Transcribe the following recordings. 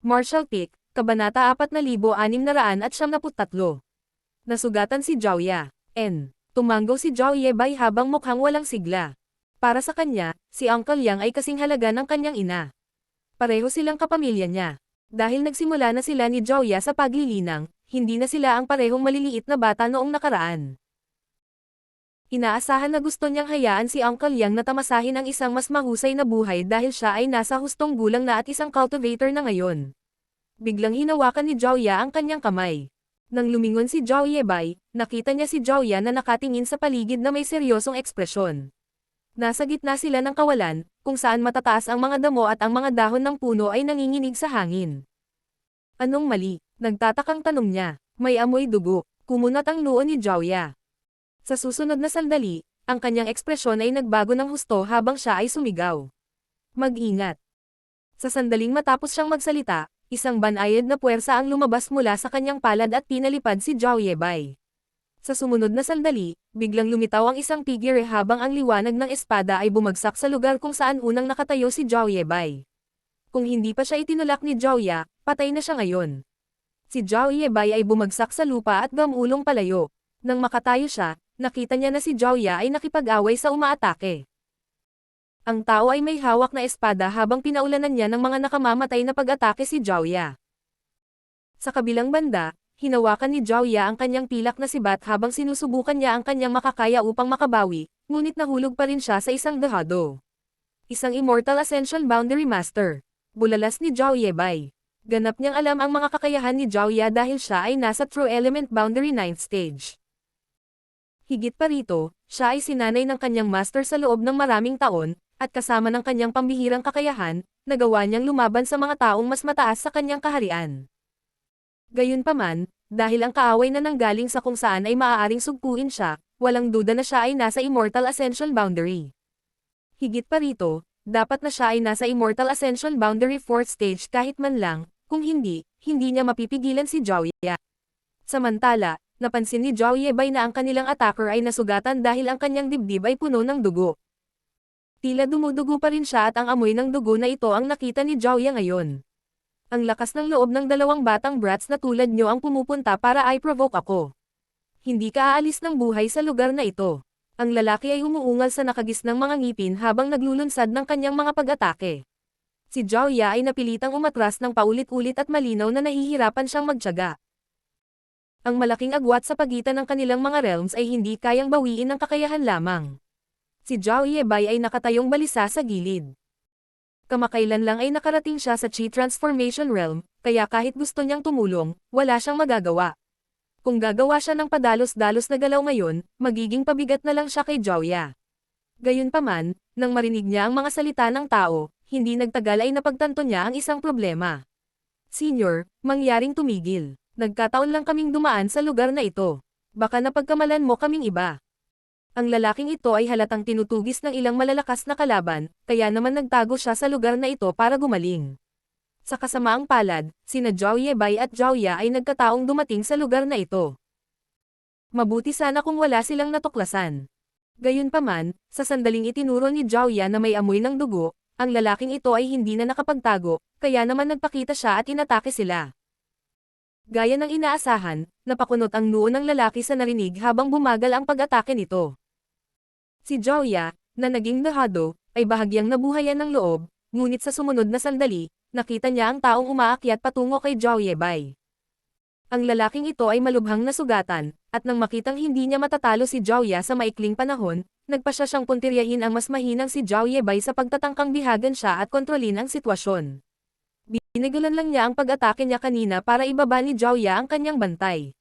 Martial Peak, Kabanata 4673. Nasugatan si Zhao Ya. Tumanggaw si Zhao Yebay habang mukhang walang sigla. Para sa kanya, si Uncle Yang ay kasing halaga ng kanyang ina. Pareho silang kapamilya niya. Dahil nagsimula na sila ni Zhao Ya sa paglilinang, hindi na sila ang parehong maliliit na bata noong nakaraan. Inaasahan na gusto niyang hayaan si Uncle Yang na tamasahin ang isang mas mahusay na buhay dahil siya ay nasa hustong gulang na at isang cultivator na ngayon. Biglang hinawakan ni Zhao Ya ang kanyang kamay. Nang lumingon si Zhao Yebay, nakita niya si Zhao Ya na nakatingin sa paligid na may seryosong ekspresyon. Nasa gitna sila ng kawalan, kung saan matataas ang mga damo at ang mga dahon ng puno ay nanginginig sa hangin. Anong mali? Nagtatakang tanong niya. May amoy dugo. Kumunat ang noo ni Zhao Ya. Sa susunod na sandali, ang kanyang ekspresyon ay nagbago ng husto habang siya ay sumigaw. Mag-ingat. Sa sandaling matapos siyang magsalita, isang banayad na puwersa ang lumabas mula sa kanyang palad at pinalipad si Zhao Yebay. Sa sumunod na sandali, biglang lumitaw ang isang figure habang ang liwanag ng espada ay bumagsak sa lugar kung saan unang nakatayo si Zhao Yebay. Kung hindi pa siya itinulak ni Zhao Ya, patay na siya ngayon. Si Zhao Yebay ay bumagsak sa lupa at gamulong palayo. Nang makatayo siya, nakita niya na si Zhao Ya ay nakipag-away sa umaatake. Ang tao ay may hawak na espada habang pinaulanan niya ng mga nakamamatay na pag-atake si Zhao Ya. Sa kabilang banda, hinawakan ni Zhao Ya ang kanyang pilak na sibat habang sinusubukan niya ang kanyang makakaya upang makabawi, ngunit nahulog pa rin siya sa isang dahado. Isang Immortal Ascension Boundary Master. Bulalas ni Zhao Yebay. Ganap niyang alam ang mga kakayahan ni Zhao Ya dahil siya ay nasa True Element Boundary 9th stage. Higit pa rito, siya ay sinanay ng kanyang master sa loob ng maraming taon, at kasama ng kanyang pambihirang kakayahan, nagawa niyang lumaban sa mga taong mas mataas sa kanyang kaharian. Gayunpaman, dahil ang kaaway na nanggaling sa kung saan ay maaaring sugpuin siya, walang duda na siya ay nasa Immortal Ascension Boundary. Higit pa rito, dapat na siya ay nasa Immortal Ascension Boundary 4th stage kahit man lang, kung hindi, hindi niya mapipigilan si Zhao Ya. Samantala, napansin ni Zhao Yebay na ang kanilang attacker ay nasugatan dahil ang kanyang dibdib ay puno ng dugo. Tila dumudugo pa rin siya at ang amoy ng dugo na ito ang nakita ni Zhao Ya ngayon. Ang lakas ng loob ng dalawang batang brats na tulad nyo ang pumupunta para i-provoke ako. Hindi ka aalis ng buhay sa lugar na ito. Ang lalaki ay umuungal sa nakagisnang mga ngipin habang naglulunsad ng kanyang mga pag-atake. Si Zhao Ya ay napilitang umatras ng paulit-ulit at malinaw na nahihirapan siyang magtiyaga. Ang malaking agwat sa pagitan ng kanilang mga realms ay hindi kayang bawiin ng kakayahan lamang. Si Zhao Yebay ay nakatayong balisa sa gilid. Kamakailan lang ay nakarating siya sa Chi Transformation Realm, kaya kahit gusto niyang tumulong, wala siyang magagawa. Kung gagawa siya ng padalos-dalos na galaw ngayon, magiging pabigat na lang siya kay Zhao Ya. Gayunpaman, nang marinig niya ang mga salita ng tao, hindi nagtagal ay napagtanto niya ang isang problema. Senior, mangyaring tumigil. Nagkataon lang kaming dumaan sa lugar na ito. Baka napagkamalan mo kaming iba. Ang lalaking ito ay halatang tinutugis ng ilang malalakas na kalaban, kaya naman nagtago siya sa lugar na ito para gumaling. Sa kasamaang palad, sina Zhao Yebay at Zhao Ya ay nagkataong dumating sa lugar na ito. Mabuti sana kung wala silang natuklasan. Gayunpaman, sa sandaling itinuro ni Zhao Ya na may amoy ng dugo, ang lalaking ito ay hindi na nakapagtago, kaya naman nagpakita siya at inatake sila. Gaya ng inaasahan, napakunot ang noo ng lalaki sa narinig habang bumagal ang pag-atake nito. Si Zhao Ya, na naging dahado, ay bahagyang nabuhayan ng loob, ngunit sa sumunod na sandali, nakita niya ang taong umaakyat patungo kay Zhao Yebay. Ang lalaking ito ay malubhang nasugatan, at nang makitang hindi niya matatalo si Zhao Ya sa maikling panahon, nagpasya siyang puntiryahin ang mas mahinang si Zhao Yebay sa pagtatangkang bihagan siya at kontrolin ang sitwasyon. Binigulan lang niya ang pag-atake niya kanina para ibaba ni Zhao Ya ang kanyang bantay.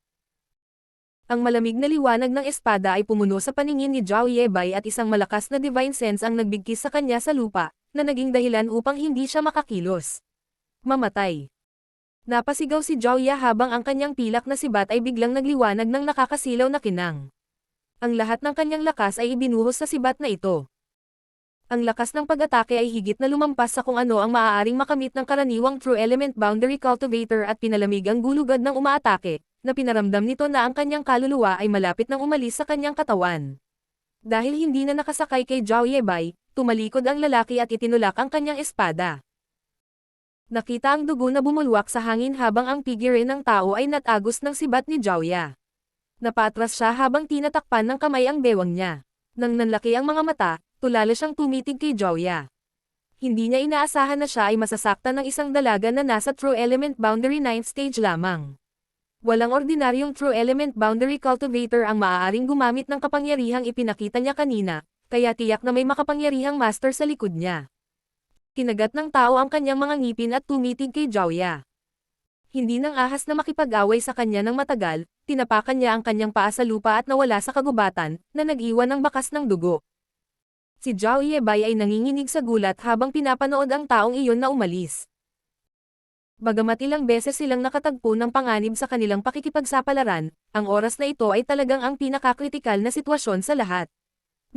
Ang malamig na liwanag ng espada ay pumuno sa paningin ni Zhao Yebay at isang malakas na divine sense ang nagbigkis sa kanya sa lupa, na naging dahilan upang hindi siya makakilos. Mamatay. Napasigaw si Zhao Ya habang ang kanyang pilak na sibat ay biglang nagliwanag ng nakakasilaw na kinang. Ang lahat ng kanyang lakas ay ibinuhos sa sibat na ito. Ang lakas ng pag-atake ay higit na lumampas sa kung ano ang maaaring makamit ng karaniwang True Element Boundary Cultivator at pinalamig ang gulugad ng umaatake, na pinaramdam nito na ang kanyang kaluluwa ay malapit nang umalis sa kanyang katawan. Dahil hindi na nakasakay kay Zhao Yebay, tumalikod ang lalaki at itinulak ang kanyang espada. Nakita ang dugo na bumulwak sa hangin habang ang figure ng tao ay natagos ng sibat ni Joya. Napatras siya habang tinatakpan ng kamay ang bewang niya. Nang nanlaki ang mga mata, tulala siyang tumitig kay Joya. Hindi niya inaasahan na siya ay masasaktan ng isang dalaga na nasa True Element Boundary 9th stage lamang. Walang ordinaryong True Element Boundary Cultivator ang maaaring gumamit ng kapangyarihang ipinakita niya kanina, kaya tiyak na may makapangyarihang master sa likod niya. Kinagat ng tao ang kanyang mga ngipin at tumitig kay Joya. Hindi nang ahas na makipag-away sa kanya ng matagal, tinapakan niya ang kanyang paa sa lupa at nawala sa kagubatan, na nag-iwan ng bakas ng dugo. Si Zhao Yebay ay nanginginig sa gulat habang pinapanood ang taong iyon na umalis. Bagamat ilang beses silang nakatagpo ng panganib sa kanilang pakikipagsapalaran, ang oras na ito ay talagang ang pinakakritikal na sitwasyon sa lahat.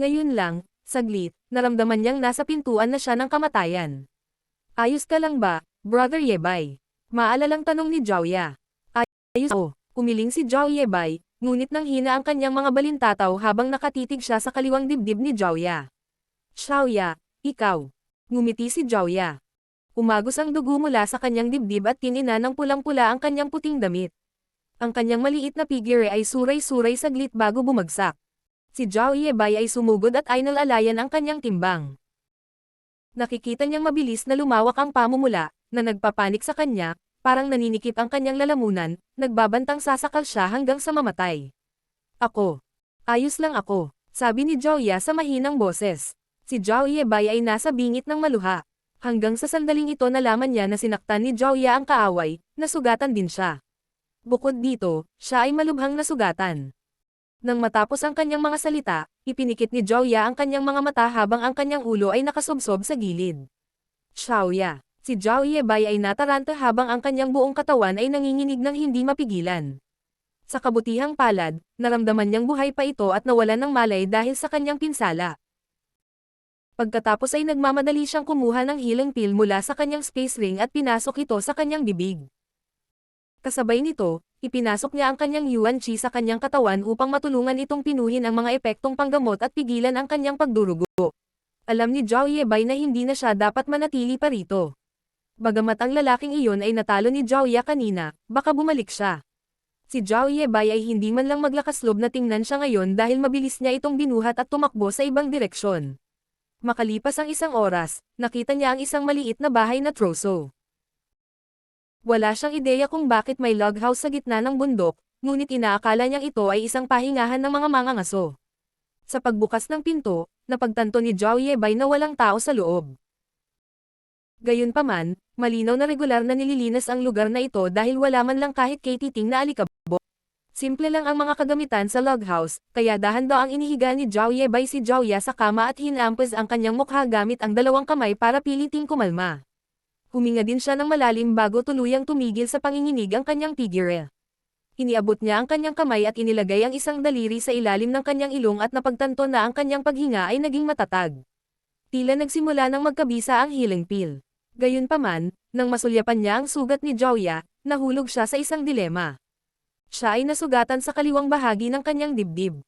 Ngayon lang, saglit, naramdaman niyang nasa pintuan na siya ng kamatayan. Ayos ka lang ba, Brother Yebay? Maalalang tanong ni Joya. Ayos o, umiling si Zhao Yebay, ngunit nang hina ang kanyang mga balintataw habang nakatitig siya sa kaliwang dibdib ni Joya. Xiaoya, ikaw. Ngumiti si Joya. Umagos ang dugo mula sa kanyang dibdib at tinina ng pulang-pula ang kanyang puting damit. Ang kanyang maliit na figure ay suray-suray saglit bago bumagsak. Si Zhao Yebay ay sumugod at ainal-alayan ang kanyang timbang. Nakikita niyang mabilis na lumawak ang pamumula, na nagpapanik sa kanya, parang naninikip ang kanyang lalamunan, nagbabantang sasakal siya hanggang sa mamatay. Ako. Ayos lang ako, sabi ni Joya sa mahinang boses. Si Zhao Yebay ay nasa bingit ng maluha. Hanggang sa sandaling ito nalaman niya na sinaktan ni Joya ang kaaway, nasugatan din siya. Bukod dito, siya ay malubhang nasugatan. Nang matapos ang kanyang mga salita, ipinikit ni Joya ang kanyang mga mata habang ang kanyang ulo ay nakasubsob sa gilid. Xiaoya. Si Zhao Yebay ay nataranta habang ang kanyang buong katawan ay nanginginig ng hindi mapigilan. Sa kabutihang palad, naramdaman niyang buhay pa ito at nawalan ng malay dahil sa kanyang pinsala. Pagkatapos ay nagmamadali siyang kumuha ng healing pill mula sa kanyang space ring at pinasok ito sa kanyang bibig. Kasabay nito, ipinasok niya ang kanyang Yuan Qi sa kanyang katawan upang matulungan itong pinuhin ang mga epektong panggamot at pigilan ang kanyang pagdurugo. Alam ni Zhao Yebay na hindi na siya dapat manatili pa rito. Bagamat ang lalaking iyon ay natalo ni Joya kanina, baka bumalik siya. Si Zhao Yebay ay hindi man lang maglakas loob na tingnan siya ngayon dahil mabilis niya itong binuhat at tumakbo sa ibang direksyon. Makalipas ang isang oras, nakita niya ang isang maliit na bahay na troso. Wala siyang ideya kung bakit may log house sa gitna ng bundok, ngunit inaakala niyang ito ay isang pahingahan ng mga mangangaso. Sa pagbukas ng pinto, napagtanto ni Zhao Yebay na walang tao sa loob. Gayunpaman, malinaw na regular na nililinis ang lugar na ito dahil wala man lang kahit titing na alikabok. Simple lang ang mga kagamitan sa log house, kaya dahan daw ang inihiga ni Zhao Yebay si Joya sa kama at hinampes ang kanyang mukha gamit ang dalawang kamay para piliting kumalma. Huminga din siya ng malalim bago tuluyang tumigil sa panginginig ang kanyang figure. Iniabot niya ang kanyang kamay at inilagay ang isang daliri sa ilalim ng kanyang ilong at napagtanto na ang kanyang paghinga ay naging matatag. Tila nagsimula ng magkabisa ang healing pill. Gayunpaman, nang masulyapan niya ang sugat ni Joya, nahulog siya sa isang dilema. Siya ay nasugatan sa kaliwang bahagi ng kanyang dibdib.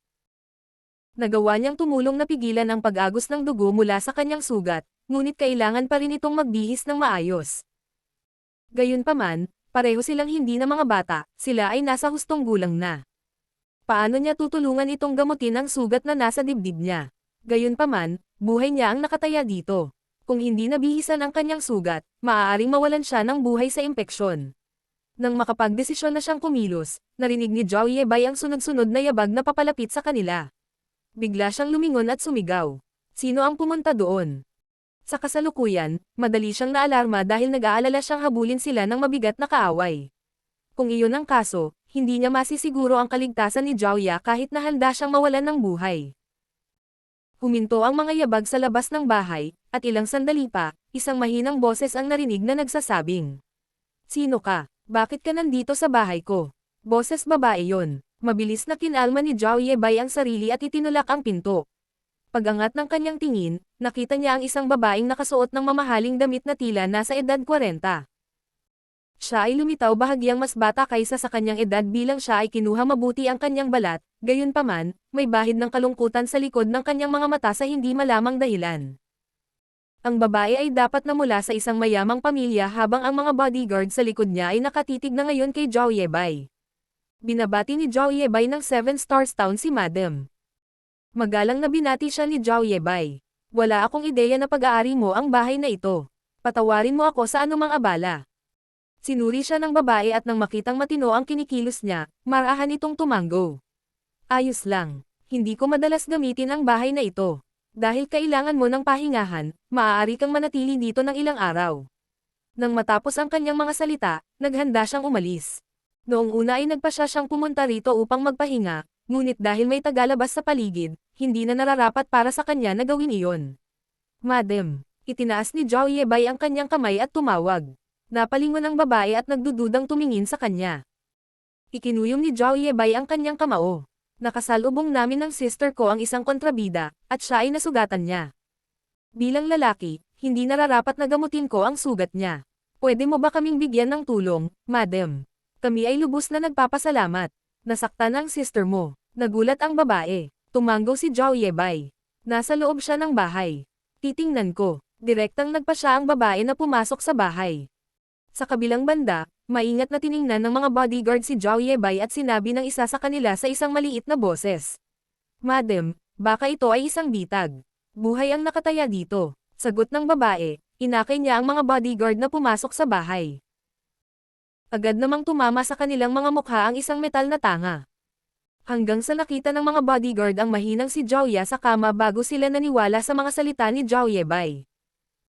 Nagawa niyang tumulong na pigilan ang pag-agos ng dugo mula sa kanyang sugat, ngunit kailangan pa rin itong magbihis ng maayos. Gayunpaman, pareho silang hindi na mga bata, sila ay nasa hustong gulang na. Paano niya tutulungan itong gamutin ang sugat na nasa dibdib niya? Gayunpaman, buhay niya ang nakataya dito. Kung hindi nabihisan ang kanyang sugat, maaaring mawalan siya ng buhay sa impeksyon. Nang makapagdesisyon na siyang kumilos, narinig ni Zhao Yebay ang sunod-sunod na yabag na papalapit sa kanila. Bigla siyang lumingon at sumigaw. Sino ang pumunta doon? Sa kasalukuyan, madali siyang naalarma dahil nag-aalala siyang habulin sila ng mabigat na kaaway. Kung iyon ang kaso, hindi niya masisiguro ang kaligtasan ni Joya kahit na handa siyang mawalan ng buhay. Huminto ang mga yabag sa labas ng bahay, at ilang sandali pa, isang mahinang boses ang narinig na nagsasabing. Sino ka? Bakit ka nandito sa bahay ko? Boses babae yon. Mabilis na kinalma ni Zhao Yebay ang sarili at itinulak ang pinto. Pagangat ng kanyang tingin, nakita niya ang isang babaeng nakasuot ng mamahaling damit na tila nasa edad 40. Siya ay lumitaw bahagyang mas bata kaysa sa kanyang edad bilang siya ay kinuha mabuti ang kanyang balat, gayunpaman, may bahid ng kalungkutan sa likod ng kanyang mga mata sa hindi malamang dahilan. Ang babae ay dapat na mula sa isang mayamang pamilya habang ang mga bodyguard sa likod niya ay nakatitig na ngayon kay Zhao Yebay. Binabati ni Zhao Yebay ng 7 Stars Town si Madam. Magalang na binati siya ni Zhao Yebay. Wala akong ideya na pag-aari mo ang bahay na ito. Patawarin mo ako sa anumang abala. Sinuri siya ng babae at nang makitang matino ang kinikilos niya, marahan itong tumanggo. Ayos lang. Hindi ko madalas gamitin ang bahay na ito. Dahil kailangan mo ng pahingahan, maaari kang manatili dito ng ilang araw. Nang matapos ang kanyang mga salita, naghanda siyang umalis. Noong una ay nagpasya siyang pumunta rito upang magpahinga, ngunit dahil may tagalabas sa paligid, hindi na nararapat para sa kanya na gawin iyon. Madam, itinaas ni Zhao Yebay ang kanyang kamay at tumawag. Napalingon ang babae at nagdududang tumingin sa kanya. Ikinuyom ni Zhao Yebay ang kanyang kamao. Nakasalubong namin ng sister ko ang isang kontrabida, at siya ay nasugatan niya. Bilang lalaki, hindi nararapat na gamutin ko ang sugat niya. Pwede mo ba kaming bigyan ng tulong, madam? Kami ay lubos na nagpapasalamat. Nasaktan ang sister mo. Nagulat ang babae. Tumanggo si Zhao Yebay. Nasa loob siya ng bahay. Titingnan ko. Direktang nagpa siya ang babae na pumasok sa bahay. Sa kabilang banda, maingat na tiningnan ng mga bodyguard si Zhao Yebay at sinabi ng isa sa kanila sa isang maliit na boses. Madam, baka ito ay isang bitag. Buhay ang nakataya dito. Sagot ng babae, inakay niya ang mga bodyguard na pumasok sa bahay. Agad namang tumama sa kanilang mga mukha ang isang metal na tanga. Hanggang sa nakita ng mga bodyguard ang mahinang si Zhao Ya sa kama bago sila naniwala sa mga salita ni Zhao Yebay.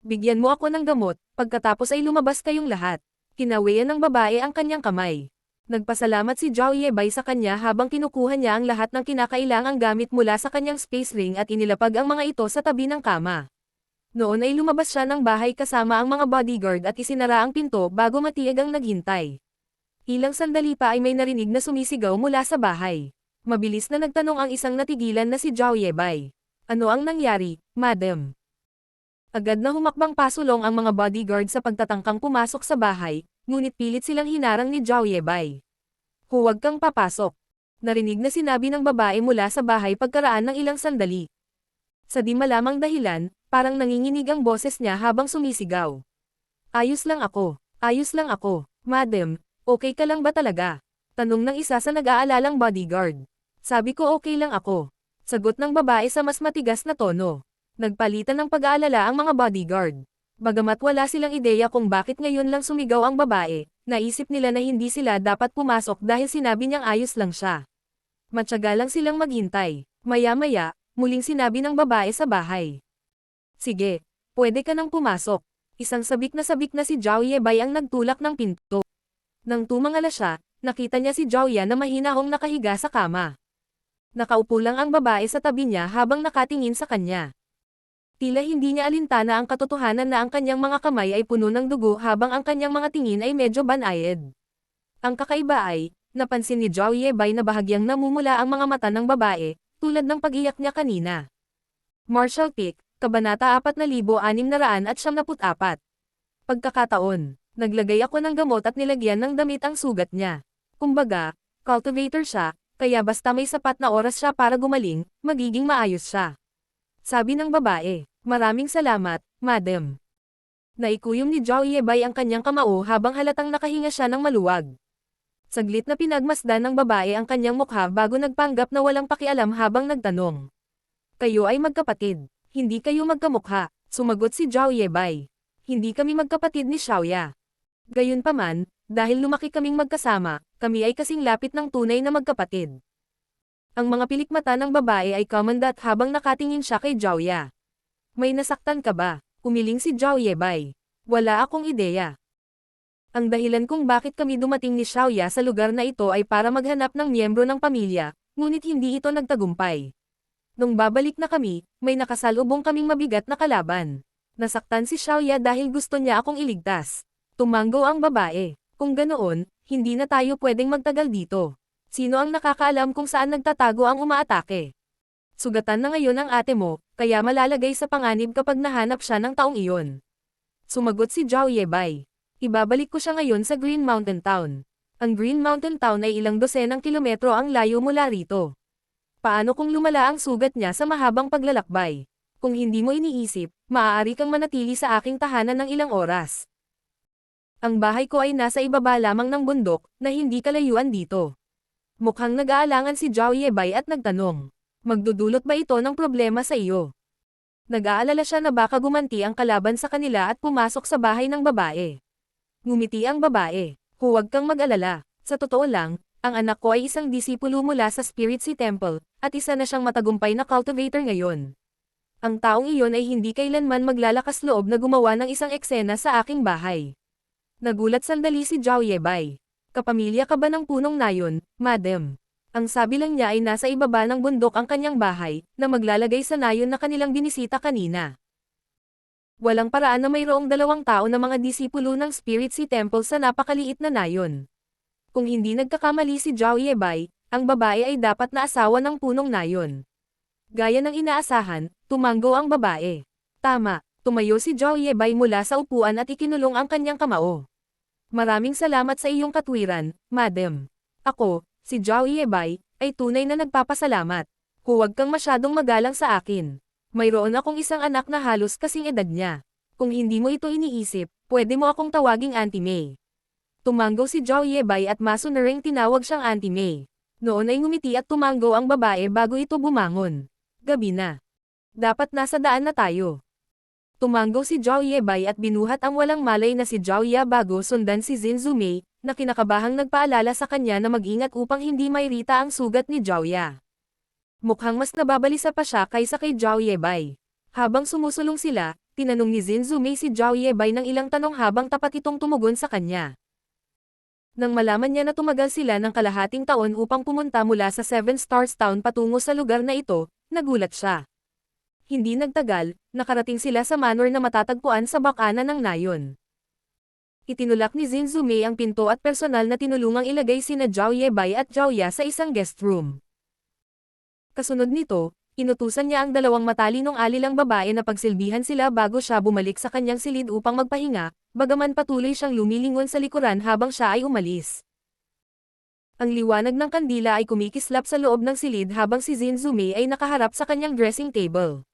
Bigyan mo ako ng gamot, pagkatapos ay lumabas kayong lahat. Kinawian ng babae ang kanyang kamay. Nagpasalamat si Zhao Yebay sa kanya habang kinukuha niya ang lahat ng kinakailangang gamit mula sa kanyang space ring at inilapag ang mga ito sa tabi ng kama. Noon ay lumabas siya ng bahay kasama ang mga bodyguard at isinara ang pinto bago matiag ang naghintay. Ilang sandali pa ay may narinig na sumisigaw mula sa bahay. Mabilis na nagtanong ang isang natigilan na si Zhao Yebay. Ano ang nangyari, madam? Agad na humakbang pasulong ang mga bodyguard sa pagtatangkang pumasok sa bahay, ngunit pilit silang hinarang ni Zhao Yebay. Huwag kang papasok. Narinig na sinabi ng babae mula sa bahay pagkaraan ng ilang sandali. Sa di malamang dahilan, parang nanginginig ang boses niya habang sumisigaw. Ayos lang ako, madam, okay ka lang ba talaga? Tanong ng isa sa nag-aalalang bodyguard. Sabi ko okay lang ako. Sagot ng babae sa mas matigas na tono. Nagpalitan ng pag-aalala ang mga bodyguard. Bagamat wala silang ideya kung bakit ngayon lang sumigaw ang babae, naisip nila na hindi sila dapat pumasok dahil sinabi niyang ayos lang siya. Matyaga lang silang maghintay. Maya-maya, muling sinabi ng babae sa bahay. Sige, pwede ka nang pumasok. Isang sabik na si Zhao Yebay ang nagtulak ng pinto. Nang tumangala siya, nakita niya si Zhao Ya na mahinahong nakahiga sa kama. Nakaupo lang ang babae sa tabi niya habang nakatingin sa kanya. Tila hindi niya alintana ang katotohanan na ang kanyang mga kamay ay puno ng dugo habang ang kanyang mga tingin ay medyo banayad. Ang kakaiba ay, napansin ni Zhao Yebay na bahagyang namumula ang mga mata ng babae, tulad ng pag-iyak niya kanina. Martial Peak, Kabanata 4694. Pagkakataon, naglagay ako ng gamot at nilagyan ng damit ang sugat niya. Kumbaga, cultivator siya, kaya basta may sapat na oras siya para gumaling, magiging maayos siya. Sabi ng babae. Maraming salamat, madam. Naikuyom ni Zhao Yebay ang kanyang kamao habang halatang nakahinga siya ng maluwag. Saglit na pinagmasdan ng babae ang kanyang mukha bago nagpanggap na walang pakialam habang nagtanong. Kayo ay magkapatid. Hindi kayo magkamukha, sumagot si Zhao Yebay. Hindi kami magkapatid ni Xiaoya. Gayunpaman, dahil lumaki kaming magkasama, kami ay kasing lapit ng tunay na magkapatid. Ang mga pilikmata ng babae ay kumandat habang nakatingin siya kay Zhao Ya. May nasaktan ka ba? Umiling si Zhao Yebay. Wala akong ideya. Ang dahilan kung bakit kami dumating ni Xiaoya sa lugar na ito ay para maghanap ng miyembro ng pamilya, ngunit hindi ito nagtagumpay. Nung babalik na kami, may nakasalubong kaming mabigat na kalaban. Nasaktan si Xiaoya dahil gusto niya akong iligtas. Tumanggo ang babae. Kung ganoon, hindi na tayo pwedeng magtagal dito. Sino ang nakakaalam kung saan nagtatago ang umaatake? Sugatan na ngayon ang ate mo, kaya malalagay sa panganib kapag nahanap siya ng taong iyon. Sumagot si Zhao Yebay. Ibabalik ko siya ngayon sa Green Mountain Town. Ang Green Mountain Town ay ilang dosenang kilometro ang layo mula rito. Paano kung lumala ang sugat niya sa mahabang paglalakbay? Kung hindi mo iniisip, maaari kang manatili sa aking tahanan ng ilang oras. Ang bahay ko ay nasa ibaba lamang ng bundok, na hindi kalayuan dito. Mukhang nag-aalangan si Zhao Yebay at nagtanong. Magdudulot ba ito ng problema sa iyo? Nag-aalala siya na baka gumanti ang kalaban sa kanila at pumasok sa bahay ng babae. Ngumiti ang babae. Huwag kang mag-alala. Sa totoo lang, ang anak ko ay isang disipulo mula sa Spirit Sea Temple, at isa na siyang matagumpay na cultivator ngayon. Ang taong iyon ay hindi kailanman maglalakas loob na gumawa ng isang eksena sa aking bahay. Nagulat sandali si Zhao Yebay. Kapamilya ka ba ng punong nayon, madam? Ang sabi lang niya ay nasa ibaba ng bundok ang kanyang bahay, na maglalagay sa nayon na kanilang binisita kanina. Walang paraan na mayroong 2 tao na mga disipulo ng Spirit Sea Temple sa napakaliit na nayon. Kung hindi nagkakamali si Zhao Yebay, ang babae ay dapat na asawa ng punong nayon. Gaya ng inaasahan, tumanggo ang babae. Tama, tumayo si Zhao Yebay mula sa upuan at ikinulong ang kanyang kamao. Maraming salamat sa iyong katwiran, madam. Ako, si Zhao Yebay, ay tunay na nagpapasalamat. Huwag kang masyadong magalang sa akin. Mayroon akong isang anak na halos kasing edad niya. Kung hindi mo ito iniisip, pwede mo akong tawaging Auntie May. Tumanggo si Zhao Yebay at masunuring tinawag siyang Auntie May. Noon ay ngumiti at tumanggo ang babae bago ito bumangon. Gabi na. Dapat nasa daan na tayo. Tumanggo si Zhao Yebay at binuhat ang walang malay na si Zhao Ya bago sundan si Zin Zumei, na kinakabahang nagpaalala sa kanya na mag-ingat upang hindi mairita ang sugat ni Zhao Ya. Mukhang mas nababalisa pa siya kaysa kay Zhao Yebay. Habang sumusulong sila, tinanong ni Zin Zumei si Zhao Yebay ng ilang tanong habang tapat itong tumugon sa kanya. Nang malaman niya na tumagal sila ng kalahating taon upang pumunta mula sa Seven Stars Town patungo sa lugar na ito, nagulat siya. Hindi nagtagal, nakarating sila sa manor na matatagpuan sa bakanan ng nayon. Itinulak ni Zin Zumei ang pinto at personal na tinulungang ilagay sina Zhao Yebay at Zhao Ya sa isang guest room. Kasunod nito, inutusan niya ang 2 matalinong alilang babae na pagsilbihan sila bago siya bumalik sa kanyang silid upang magpahinga, bagaman patuloy siyang lumilingon sa likuran habang siya ay umalis. Ang liwanag ng kandila ay kumikislap sa loob ng silid habang si Zin Zumei ay nakaharap sa kanyang dressing table.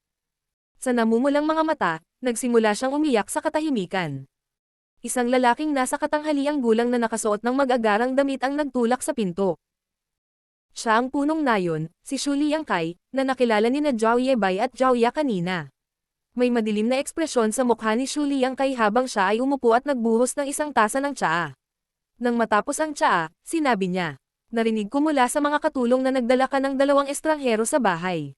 Sa namumulang mga mata, nagsimula siyang umiyak sa katahimikan. Isang lalaking nasa katanghaliang gulang na nakasuot ng mag-agarang damit ang nagtulak sa pinto. Siya ang punong nayon, si Shu Liangkai, na nakilala ni na Zhao Yebay at Zhao Ya kanina. May madilim na ekspresyon sa mukha ni Shu Liangkai habang siya ay umupo at nagbuhos ng isang tasa ng tsaa. Nang matapos ang tsaa, sinabi niya, "Narinig ko mula sa mga katulong na nagdala ka ng 2 estranghero sa bahay."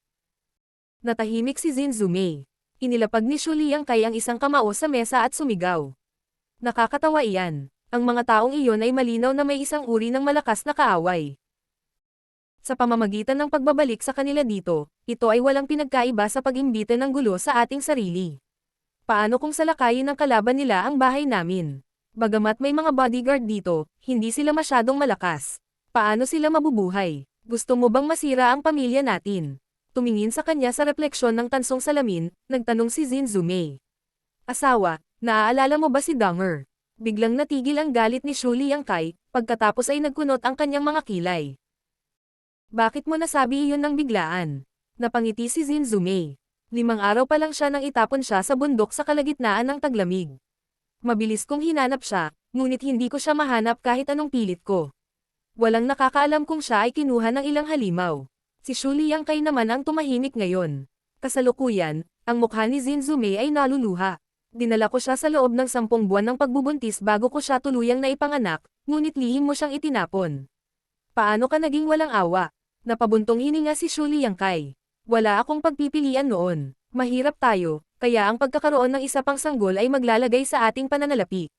Natahimik si Zin Zumei. Inilapag ni Shu Liangkai ang isang kamao sa mesa at sumigaw. Nakakatawa iyan. Ang mga taong iyon ay malinaw na may isang uri ng malakas na kaaway. Sa pamamagitan ng pagbabalik sa kanila dito, ito ay walang pinagkaiba sa pag-imbita ng gulo sa ating sarili. Paano kung salakayin ng kalaban nila ang bahay namin? Bagamat may mga bodyguard dito, hindi sila masyadong malakas. Paano sila mabubuhay? Gusto mo bang masira ang pamilya natin? Tumingin sa kanya sa refleksyon ng tansong salamin, nagtanong si Zin Zumei. Asawa, naaalala mo ba si Donger? Biglang natigil ang galit ni Shu Liangkai, pagkatapos ay nagkunot ang kanyang mga kilay. Bakit mo nasabi iyon ng biglaan? Napangiti si Zin Zumei. 5 araw pa lang siya nang itapon siya sa bundok sa kalagitnaan ng taglamig. Mabilis kong hinanap siya, ngunit hindi ko siya mahanap kahit anong pilit ko. Walang nakakaalam kung siya ay kinuha ng ilang halimaw. Si Shu Liangkai naman ang tumahimik ngayon. Kasalukuyan, ang mukha ni Zin Zumei ay naluluha. Dinala ko siya sa loob ng 10 buwan ng pagbubuntis bago ko siya tuluyang naipanganak, ngunit lihim mo siyang itinapon. Paano ka naging walang awa? Napabuntong hininga si Shu Liangkai. Wala akong pagpipilian noon. Mahirap tayo, kaya ang pagkakaroon ng isa pang sanggol ay maglalagay sa ating pananalapi.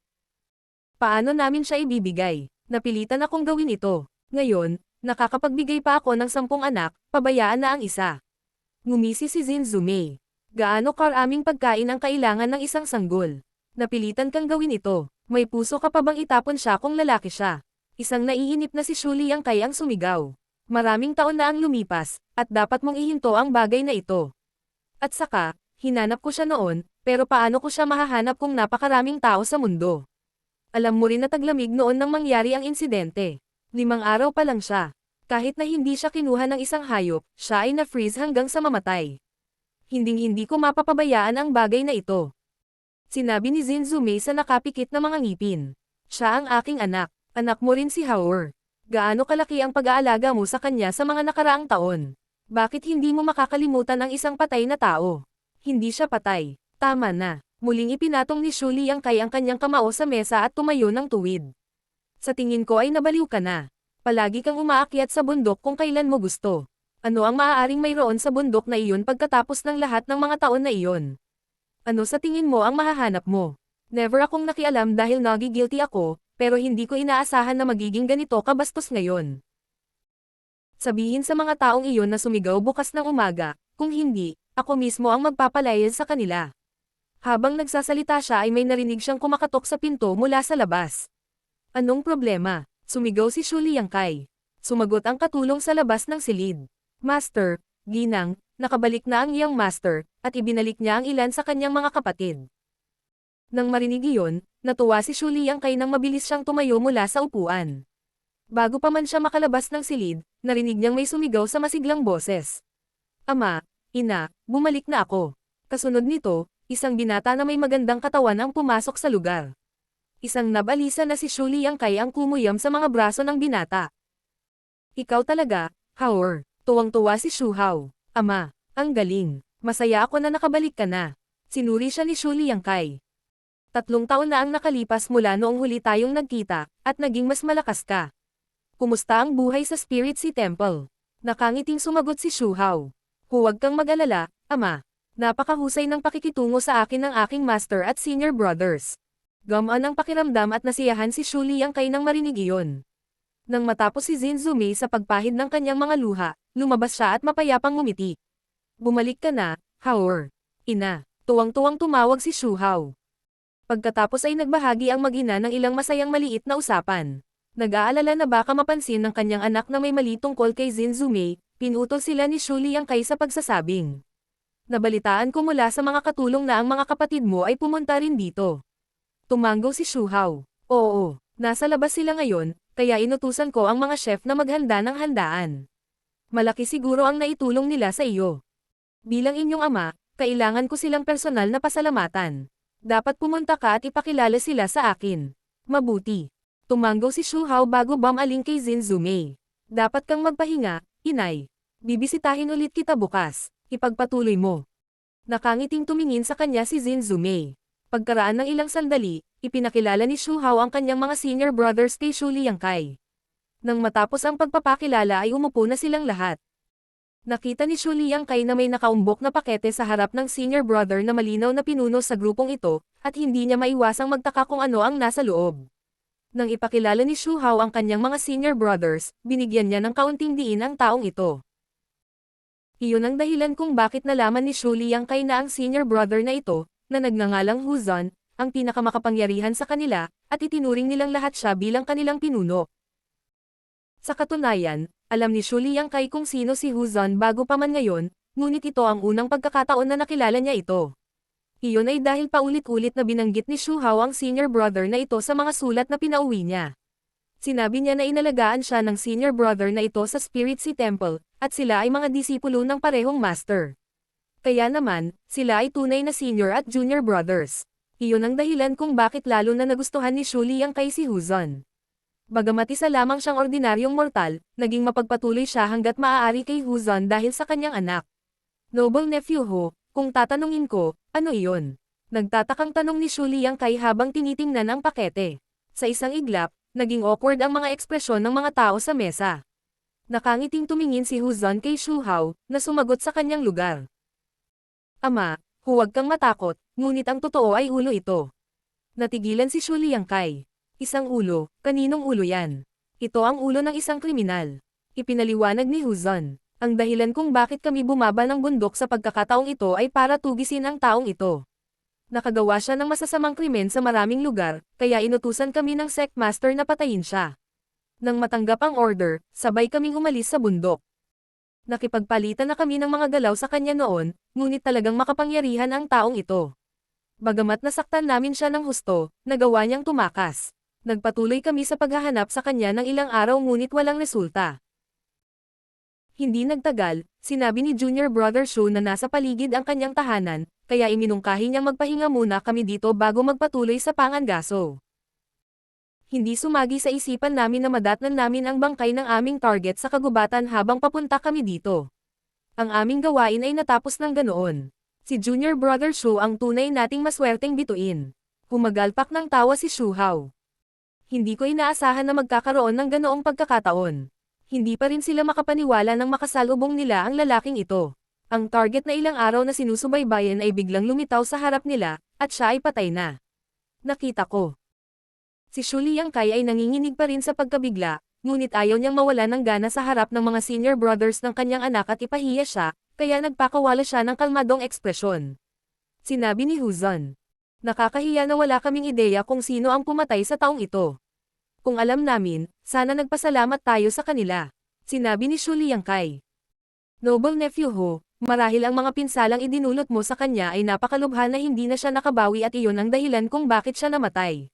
Paano namin siya ibibigay? Napilitan akong gawin ito. Ngayon, nakakapagbigay pa ako ng 10 anak, pabayaan na ang isa. Ngumisi si Zin Zumei. Gaano karaming pagkain ang kailangan ng isang sanggol? Napilitan kang gawin ito. May puso ka pa bang itapon siya kung lalaki siya? Isang naiinip na si Shu Liangkai ang sumigaw. Maraming taon na ang lumipas, at dapat mong ihinto ang bagay na ito. At saka, hinanap ko siya noon, pero paano ko siya mahahanap kung napakaraming tao sa mundo? Alam mo rin na taglamig noon nang mangyari ang insidente. 5 araw pa lang siya. Kahit na hindi siya kinuha ng isang hayop, siya ay na-freeze hanggang sa mamatay. Hinding-hindi ko mapapabayaan ang bagay na ito. Sinabi ni Zinzume sa nakapikit na mga ngipin. Siya ang aking anak. Anak mo rin si Haor. Gaano kalaki ang pag-aalaga mo sa kanya sa mga nakaraang taon? Bakit hindi mo makakalimutan ang isang patay na tao? Hindi siya patay. Tama na. Muling ipinatong ni Shu Liangkai ang kanyang kamao sa mesa at tumayo ng tuwid. Sa tingin ko ay nabaliw ka na. Palagi kang umaakyat sa bundok kung kailan mo gusto. Ano ang maaaring mayroon sa bundok na iyon pagkatapos ng lahat ng mga taon na iyon? Ano sa tingin mo ang mahahanap mo? Never akong nakialam dahil nagigilty ako, pero hindi ko inaasahan na magiging ganito kabastos ngayon. Sabihin sa mga taong iyon na sumigaw bukas ng umaga, kung hindi, ako mismo ang magpapalayas sa kanila. Habang nagsasalita siya ay may narinig siyang kumakatok sa pinto mula sa labas. Anong problema? Sumigaw si Shu Liangkai. Sumagot ang katulong sa labas ng silid. Master, ginang, nakabalik na ang iyong master, at ibinalik niya ang ilan sa kanyang mga kapatid. Nang marinig iyon, natuwa si Shu Liangkai nang mabilis siyang tumayo mula sa upuan. Bago pa man siya makalabas ng silid, narinig niyang may sumigaw sa masiglang boses. Ama, ina, bumalik na ako. Kasunod nito, isang binata na may magandang katawan ang pumasok sa lugar. Isang nabalisa na si Shu Liangkai ang kumuyam sa mga braso ng binata. Ikaw talaga, Haor. Tuwang-tuwa si Shu Hao. Ama, ang galing. Masaya ako na nakabalik ka na. Sinuri siya ni Shu Liangkai. 3 taon na ang nakalipas mula noong huli tayong nagkita, at naging mas malakas ka. Kumusta ang buhay sa Spirit Sea Temple? Nakangiting sumagot si Shu Hao. Huwag kang mag-alala, ama. Napakahusay ng pakikitungo sa akin ng aking master at senior brothers. Gamaan ang pakiramdam at nasiyahan si Shu Liangkai nang marinig iyon. Nang matapos si Zinzume sa pagpahid ng kanyang mga luha, lumabas siya at mapayapang ngumiti. Bumalik ka na, Haor. Ina, tuwang-tuwang tumawag si Shu Hao. Pagkatapos ay nagbahagi ang mag-ina ng ilang masayang maliit na usapan. Nag-aalala na baka mapansin ng kanyang anak na may mali tungkol kay Zinzume, pinutol sila ni Shu Liangkai sa pagsasabing. Nabalitaan ko mula sa mga katulong na ang mga kapatid mo ay pumunta rin dito. Tumanggo si Shu Hao. Oo, nasa labas sila ngayon, kaya inutusan ko ang mga chef na maghanda ng handaan. Malaki siguro ang naitulong nila sa iyo. Bilang inyong ama, kailangan ko silang personal na pasalamatan. Dapat pumunta ka at ipakilala sila sa akin. Mabuti. Tumanggo si Shu Hao bago bumaling kay Zinzume. Dapat kang magpahinga, inay. Bibisitahin ulit kita bukas. Ipagpatuloy mo. Nakangiting tumingin sa kanya si Zinzume. Pagkaraan ng ilang sandali, ipinakilala ni Shu Hao ang kanyang mga senior brothers kay Shu Liangkai. Nang matapos ang pagpapakilala ay umupo na silang lahat. Nakita ni Shu Liangkai na may nakaumbok na pakete sa harap ng senior brother na malinaw na pinuno sa grupong ito, at hindi niya maiwasang magtaka kung ano ang nasa loob. Nang ipakilala ni Shu Hao ang kanyang mga senior brothers, binigyan niya ng kaunting diin ang taong ito. Iyon ang dahilan kung bakit nalaman ni Shu Liangkai na ang senior brother na ito, na nagngangalang Huzon, ang pinakamakapangyarihan sa kanila, at itinuring nilang lahat siya bilang kanilang pinuno. Sa katunayan, alam ni Shu Liangkai kung sino si Huzon bago pa man ngayon, ngunit ito ang unang pagkakataon na nakilala niya ito. Iyon ay dahil paulit-ulit na binanggit ni Shu Hao ang senior brother na ito sa mga sulat na pinauwi niya. Sinabi niya na inalagaan siya ng senior brother na ito sa Spirit Sea Temple, at sila ay mga disipulo ng parehong master. Kaya naman, sila ay tunay na senior at junior brothers. Iyon ang dahilan kung bakit lalo na nagustuhan ni Shu Liangkai si Huzon. Bagamat isa lamang siyang ordinaryong mortal, naging mapagpatuloy siya hanggat maaari kay Huzon dahil sa kanyang anak. Noble nephew Ho, kung tatanungin ko, ano iyon? Nagtatakang tanong ni Shu Liangkai habang tinitingnan ang pakete. Sa isang iglap, naging awkward ang mga ekspresyon ng mga tao sa mesa. Nakangiting tumingin si Huzon kay Shu Hao, na sumagot sa kanyang lugar. Ama, huwag kang matakot, ngunit ang totoo ay ulo ito. Natigilan si Shu Liangkai. Isang ulo, kaninong ulo yan? Ito ang ulo ng isang kriminal. Ipinaliwanag ni Huzon. Ang dahilan kung bakit kami bumaba ng bundok sa pagkakataong ito ay para tugisin ang taong ito. Nakagawa siya ng masasamang krimen sa maraming lugar, kaya inutusan kami ng sect master na patayin siya. Nang matanggap ang order, sabay kaming umalis sa bundok. Nakipagpalitan na kami ng mga galaw sa kanya noon, ngunit talagang makapangyarihan ang taong ito. Bagamat nasaktan namin siya ng husto, nagawa niyang tumakas. Nagpatuloy kami sa paghahanap sa kanya ng ilang araw ngunit walang resulta. Hindi nagtagal, sinabi ni Junior Brother Shu na nasa paligid ang kanyang tahanan, kaya iminungkahi niyang magpahinga muna kami dito bago magpatuloy sa pangangaso. Hindi sumagi sa isipan namin na madatnan namin ang bangkay ng aming target sa kagubatan habang papunta kami dito. Ang aming gawain ay natapos ng ganoon. Si Junior Brother Shu ang tunay nating maswerteng bituin. Humagalpak ng tawa si Shu Hao. Hindi ko inaasahan na magkakaroon ng ganoong pagkakataon. Hindi pa rin sila makapaniwala nang makasalubong nila ang lalaking ito. Ang target na ilang araw na sinusubaybayan ay biglang lumitaw sa harap nila, at siya ay patay na. Nakita ko. Si Shu Liangkai ay nanginginig pa rin sa pagkabigla, ngunit ayaw niyang mawala ng gana sa harap ng mga senior brothers ng kanyang anak at ipahiya siya, kaya nagpakawala siya ng kalmadong ekspresyon. Sinabi ni Huzon. Nakakahiya na wala kaming ideya kung sino ang pumatay sa taong ito. Kung alam namin, sana nagpasalamat tayo sa kanila. Sinabi ni Shu Liangkai. Noble nephew Ho, marahil ang mga pinsalang idinulot mo sa kanya ay napakalubha na hindi na siya nakabawi at iyon ang dahilan kung bakit siya namatay.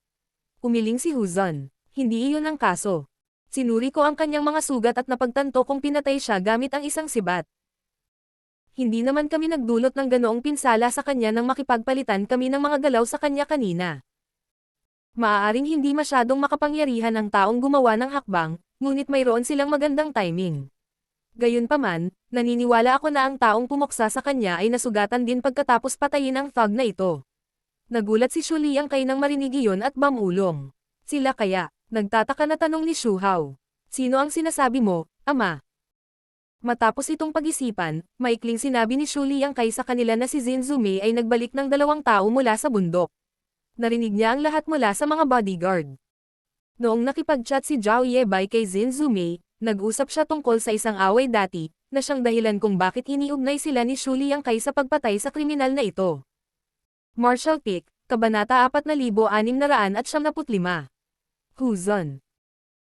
Umiling si Huzon. Hindi iyon ang kaso. Sinuri ko ang kanyang mga sugat at napagtanto kung pinatay siya gamit ang isang sibat. Hindi naman kami nagdulot ng ganoong pinsala sa kanya nang makipagpalitan kami ng mga galaw sa kanya kanina. Maaaring hindi masyadong makapangyarihan ang taong gumawa ng hakbang, ngunit mayroon silang magandang timing. Gayunpaman, naniniwala ako na ang taong pumuksa sa kanya ay nasugatan din pagkatapos patayin ang thug na ito. Nagulat si Shu Liangkai nang marinig iyon at bamulong. Sila kaya? Nagtataka na tanong ni Shu Hao. Sino ang sinasabi mo, ama? Matapos itong pag-isipan, maikling sinabi ni Shu Liangkai sa kanila na si Jin Zumei ay nagbalik ng 2 tao mula sa bundok. Narinig niya ang lahat mula sa mga bodyguard. Noong nakipag-chat si Zhao Yebai kay Jin Zumei, nag-usap siya tungkol sa isang away dati, na siyang dahilan kung bakit iniugnay sila ni Shu Liangkai sa pagpatay sa kriminal na ito. Martial Peak, Kabanata 4695. Huzon.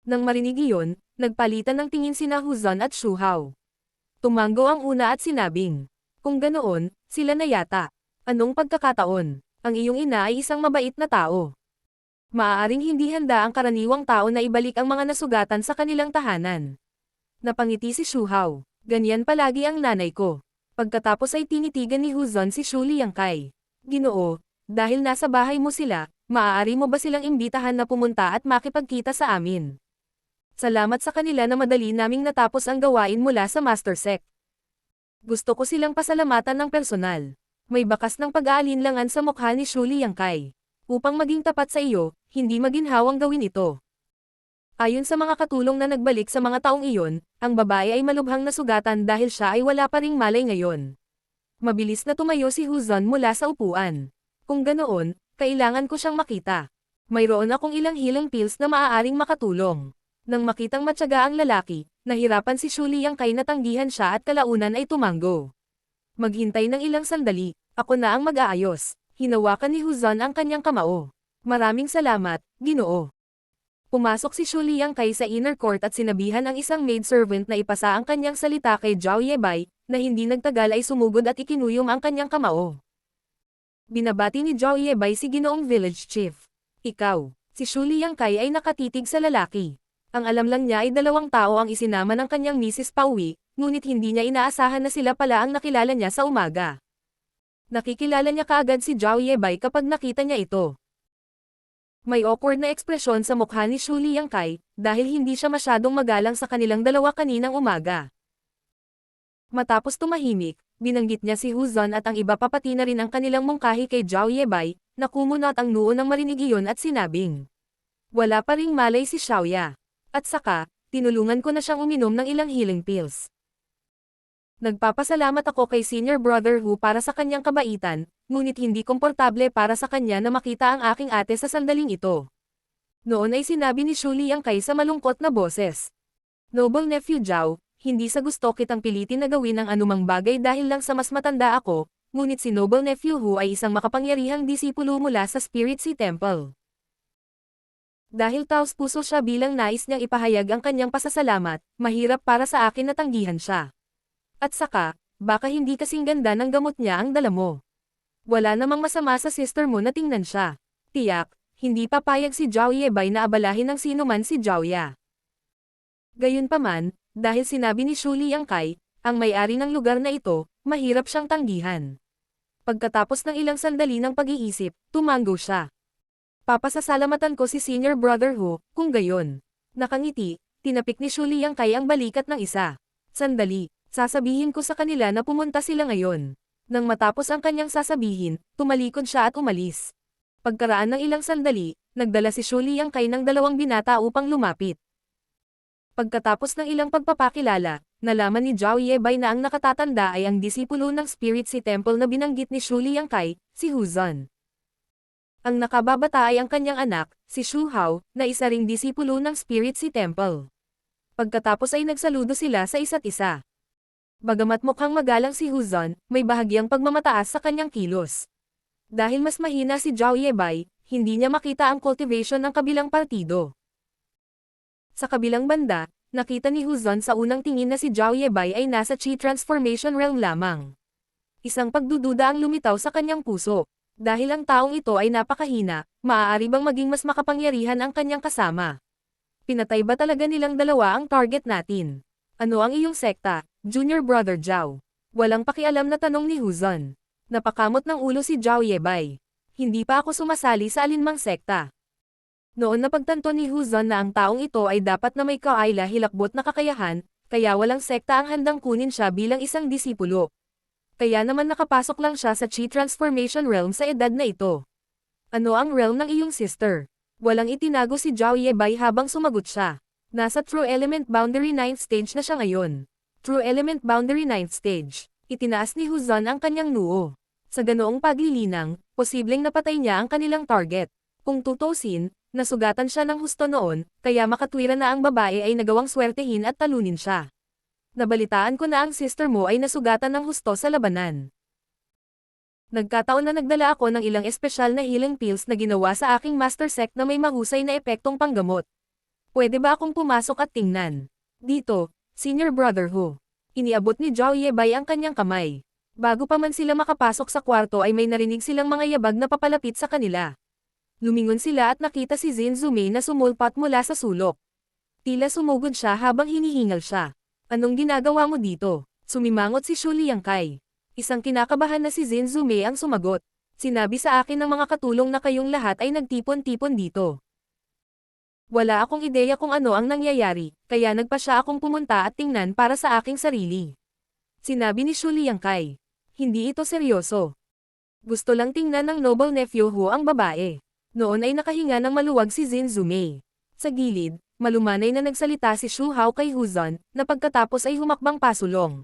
Nang marinig iyon, nagpalitan ng tingin sina Huzon at Shu Hao. Tumanggo ang una at sinabing, kung ganoon, sila na yata. Anong pagkakataon? Ang iyong ina ay isang mabait na tao. Maaaring hindi handa ang karaniwang tao na ibalik ang mga nasugatan sa kanilang tahanan. Napangiti si Shu Hao. Ganyan palagi ang nanay ko. Pagkatapos ay tinitigan ni Huzon si Shu Liangkai. Ginoo, dahil nasa bahay mo sila, maaari mo ba silang imbitahan na pumunta at makipagkita sa amin? Salamat sa kanila na madali naming natapos ang gawain mula sa Master Sect. Gusto ko silang pasalamatan ng personal. May bakas ng pag-aalinlangan sa mukha ni Shu Liangkai. Upang maging tapat sa iyo, hindi maginhawang gawin ito. Ayon sa mga katulong na nagbalik sa mga taong iyon, ang babae ay malubhang nasugatan dahil siya ay wala pa ring malay ngayon. Mabilis na tumayo si Huzon mula sa upuan. Kung ganoon, kailangan ko siyang makita. Mayroon akong ilang healing pills na maaaring makatulong. Nang makitang matyaga ang lalaki, nahirapan si Shu Liangkai na tanggihan siya at kalaunan ay tumanggo. Maghintay ng ilang sandali, ako na ang mag-aayos. Hinawakan ni Huzon ang kanyang kamao. Maraming salamat, Ginoo. Pumasok si Shu Liangkai sa inner court at sinabihan ang isang maidservant na ipasa ang kanyang salita kay Zhao Yebai, na hindi nagtagal ay sumugod at ikinuyom ang kanyang kamao. Binabati ni Zhao Yebai si Ginoong Village Chief. Ikaw, si Shu Liangkai ay nakatitig sa lalaki. Ang alam lang niya ay 2 tao ang isinama ng kanyang misis pauwi, ngunit hindi niya inaasahan na sila pala ang nakilala niya sa umaga. Nakikilala niya kaagad si Zhao Yebai kapag nakita niya ito. May awkward na ekspresyon sa mukha ni Shu Liangkai, dahil hindi siya masyadong magalang sa kanilang 2 kaninang umaga. Matapos tumahimik, binanggit niya si Huzon at ang iba pa pati na rin ang kanilang mungkahi kay Zhao Yebai, na kumunat ang noo nang marinig iyon at sinabing, wala pa ring malay si Xiaoya. At saka, tinulungan ko na siyang uminom ng ilang healing pills. Nagpapasalamat ako kay Senior Brother Hu para sa kanyang kabaitan, ngunit hindi komportable para sa kanya na makita ang aking ate sa sandaling ito. Noon ay sinabi ni Shu Liangkai sa malungkot na boses. Noble nephew Zhao, hindi sa gusto kitang pilitin na gawin ang anumang bagay dahil lang sa mas matanda ako, ngunit si Noble nephew Hu ay isang makapangyarihang disipulo mula sa Spirit Sea Temple. Dahil taos puso siya bilang nais niyang ipahayag ang kanyang pasasalamat, mahirap para sa akin na tanggihan siya. At saka, baka hindi kasing ganda ng gamot niya ang dala mo. Wala namang masama sa sister mo na tingnan siya. Tiyak, hindi papayag si Zhao Yebai na abalahin ng sinuman si Zhao Ya. Gayunpaman, Dahil sinabi ni Shu Liangkai, ang may-ari ng lugar na ito, mahirap siyang tanggihan. Pagkatapos ng ilang sandali ng pag-iisip, tumango siya. Papasasalamatan ko si Senior Brother Hu, kung gayon. Nakangiti, tinapik ni Shu Liangkai ang balikat ng isa. Sandali, sasabihin ko sa kanila na pumunta sila ngayon. Nang matapos ang kanyang sasabihin, tumalikod siya at umalis. Pagkaraan ng ilang sandali, nagdala si Shu Liangkai ng 2 binata upang lumapit. Pagkatapos ng ilang pagpapakilala, nalaman ni Zhao Yebei na ang nakatatanda ay ang disipulo ng Spirit Sea Temple na binanggit ni Shu Liangkai, si Hu Zun. Ang nakababata ay ang kanyang anak, si Shu Hao, na isa ring disipulo ng Spirit Sea Temple. Pagkatapos ay nagsaludo sila sa isa't isa. Bagamat mukhang magalang si Hu Zun, may bahagyang pagmamataas sa kanyang kilos. Dahil mas mahina si Zhao Yebei, hindi niya makita ang cultivation ng kabilang partido. Sa kabilang banda, nakita ni Hu Zun sa unang tingin na si Zhao Yebei ay nasa Chi Transformation Realm lamang. Isang pagdududa ang lumitaw sa kanyang puso. Dahil ang taong ito ay napakahina, maaari bang maging mas makapangyarihan ang kanyang kasama? Pinatay ba talaga nilang dalawa ang target natin? Ano ang iyong sekta, Junior Brother Zhao? Walang pakialam na tanong ni Hu Zun. Napakamot ng ulo si Zhao Yebei. Hindi pa ako sumasali sa alinmang sekta. Noon napagtanto ni Hu Zun na ang taong ito ay dapat na may kaayla hilakbot na kakayahan, kaya walang sekta ang handang kunin siya bilang isang disipulo. Kaya naman nakapasok lang siya sa Chi Transformation Realm sa edad na ito. Ano ang realm ng iyong sister? Walang itinago si Zhao Yebei habang sumagot siya. Nasa True Element Boundary 9th Stage na siya ngayon. True Element Boundary 9th Stage. Itinaas ni Hu Zun ang kanyang noo. Sa ganoong paglilinang, posibleng napatay niya ang kanilang target. Kung tutusin, nasugatan siya ng husto noon, kaya makatwiran na ang babae ay nagawang swertehin at talunin siya. Nabalitaan ko na ang sister mo ay nasugatan ng husto sa labanan. Nagkataon na nagdala ako ng ilang espesyal na healing pills na ginawa sa aking master sect na may mahusay na epektong panggamot. Pwede ba akong pumasok at tingnan? Dito, Senior Brother Hu. Iniabot ni Zhao Yebei ang kanyang kamay. Bago pa man sila makapasok sa kwarto ay may narinig silang mga yabag na papalapit sa kanila. Lumingon sila at nakita si Zin Zumei na sumulpat mula sa sulok. Tila sumugod siya habang hinihingal siya. Anong ginagawa mo dito? Sumimangot si Shu Liangkai. Isang kinakabahan na si Zin Zumei ang sumagot. Sinabi sa akin ng mga katulong na kayong lahat ay nagtipon-tipon dito. Wala akong ideya kung ano ang nangyayari, kaya nagpa siya akong pumunta at tingnan para sa aking sarili. Sinabi ni Shu Liangkai. Hindi ito seryoso. Gusto lang tingnan ng noble nephew Hu ang babae. Noon ay nakahinga ng maluwag si Zin Zumei. Sa gilid, malumanay na nagsalita si Shu Hao kay Hu Zun, na pagkatapos ay humakbang pasulong.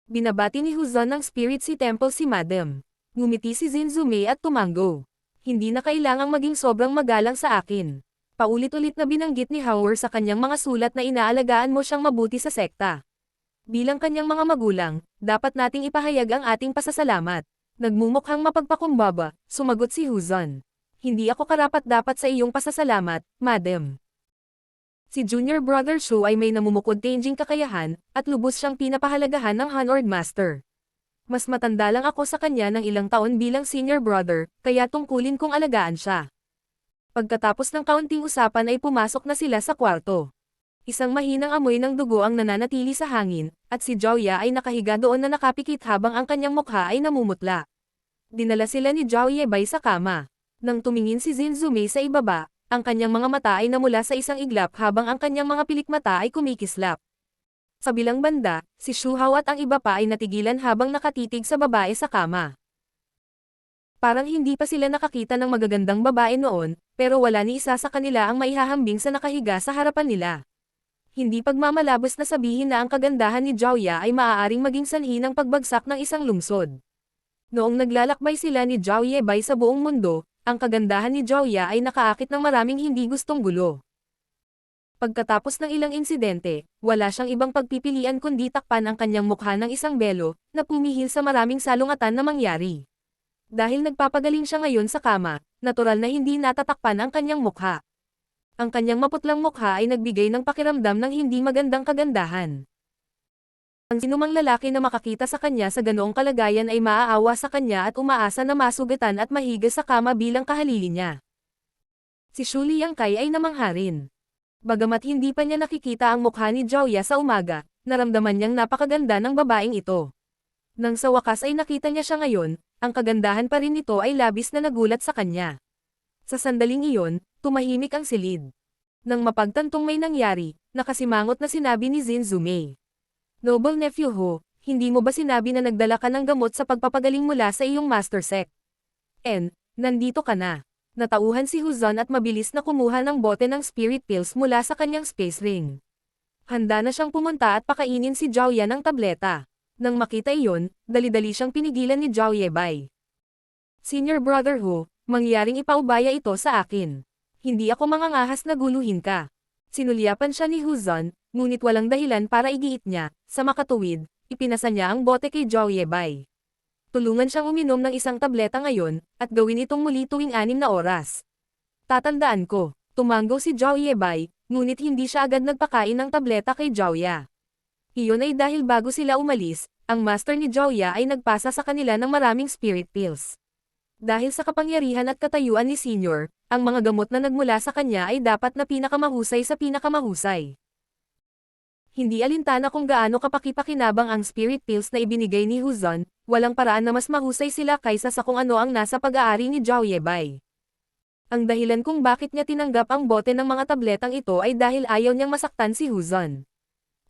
Binabati ni Hu Zun ng Spirit Sea Temple si Madam. Ngumiti si Zin Zumei at tumango. Hindi na kailangang maging sobrang magalang sa akin. Paulit-ulit na binanggit ni Howard sa kanyang mga sulat na inaalagaan mo siyang mabuti sa sekta. Bilang kanyang mga magulang, dapat nating ipahayag ang ating pasasalamat. Nagmumukhang mapagpakumbaba, sumagot si Hu Zun. Hindi ako karapat-dapat sa iyong pasasalamat, Madam. Si Junior Brother Shu ay may namumukod-changing kakayahan, at lubos siyang pinapahalagahan ng Hanord Master. Mas matanda lang ako sa kanya ng ilang taon bilang senior brother, kaya tungkulin kong alagaan siya. Pagkatapos ng kaunting usapan ay pumasok na sila sa kwarto. Isang mahinang amoy ng dugo ang nananatili sa hangin, at si Zhao Ya ay nakahiga doon na nakapikit habang ang kanyang mukha ay namumutla. Dinala sila ni Zhao Yebei sa kama. Nang tumingin si Zin Zumei sa ibaba, ang kanyang mga mata ay namula sa isang iglap habang ang kanyang mga pilikmata ay kumikislap. Sa bilang banda, si Shu Hao at ang iba pa ay natigilan habang nakatitig sa babae sa kama. Parang hindi pa sila nakakita ng magagandang babae noon, pero wala ni isa sa kanila ang maihahambing sa nakahiga sa harapan nila. Hindi pagmamalabos na sabihin na ang kagandahan ni Zhao Ya ay maaaring maging sanhi ng pagbagsak ng isang lungsod. Noong naglalakbay sila ni Zhao Yebei sa buong mundo, ang kagandahan ni Zhao Ya ay nakaakit ng maraming hindi gustong gulo. Pagkatapos ng ilang insidente, wala siyang ibang pagpipilian kundi takpan ang kanyang mukha ng isang belo, na pumihil sa maraming salungatan na mangyari. Dahil nagpapagaling siya ngayon sa kama, natural na hindi natatakpan ang kanyang mukha. Ang kanyang maputlang mukha ay nagbigay ng pakiramdam ng hindi magandang kagandahan. Ang sinumang lalaki na makakita sa kanya sa ganoong kalagayan ay maaawa sa kanya at umaasa na masugatan at mahiga sa kama bilang kahalili niya. Si Shu Liangkai ay namangha rin. Bagamat hindi pa niya nakikita ang mukha ni Joya sa umaga, naramdaman niyang napakaganda ng babaeng ito. Nang sa wakas ay nakita niya siya ngayon, ang kagandahan pa rin nito ay labis na nagulat sa kanya. Sa sandaling iyon, tumahimik ang silid. Nang mapagtantong may nangyari, nakasimangot na sinabi ni Zinzume. Noble nephew Ho, hindi mo ba sinabi na nagdala ka ng gamot sa pagpapagaling mula sa iyong master sect? Nandito ka na. Natauhan si Huzon at mabilis na kumuha ng bote ng spirit pills mula sa kanyang space ring. Handa na siyang pumunta at pakainin si Joya ng tableta. Nang makita iyon, dali-dali siyang pinigilan ni Zhao Yebay. Senior brother Ho, mangyaring ipaubaya ito sa akin. Hindi ako mangangahas na guluhin ka. Sinulyapan siya ni Huzon, ngunit walang dahilan para igiit niya. Sa makatuwid, ipinasa niya ang bote kay Zhao Yebay. Tulungan siyang uminom ng isang tableta ngayon, at gawin itong muli tuwing 6 na oras. Tatandaan ko, tumanggo si Zhao Yebay, ngunit hindi siya agad nagpakain ng tableta kay Joya. Iyon ay dahil bago sila umalis, ang master ni Joya ay nagpasa sa kanila ng maraming spirit pills. Dahil sa kapangyarihan at katayuan ni Senior, ang mga gamot na nagmula sa kanya ay dapat na pinakamahusay sa pinakamahusay. Hindi alintana kung gaano kapakipakinabang ang spirit pills na ibinigay ni Huzon, walang paraan na mas mahusay sila kaysa sa kung ano ang nasa pag-aari ni Zhao Yebay. Ang dahilan kung bakit niya tinanggap ang bote ng mga tabletang ito ay dahil ayaw niyang masaktan si Huzon.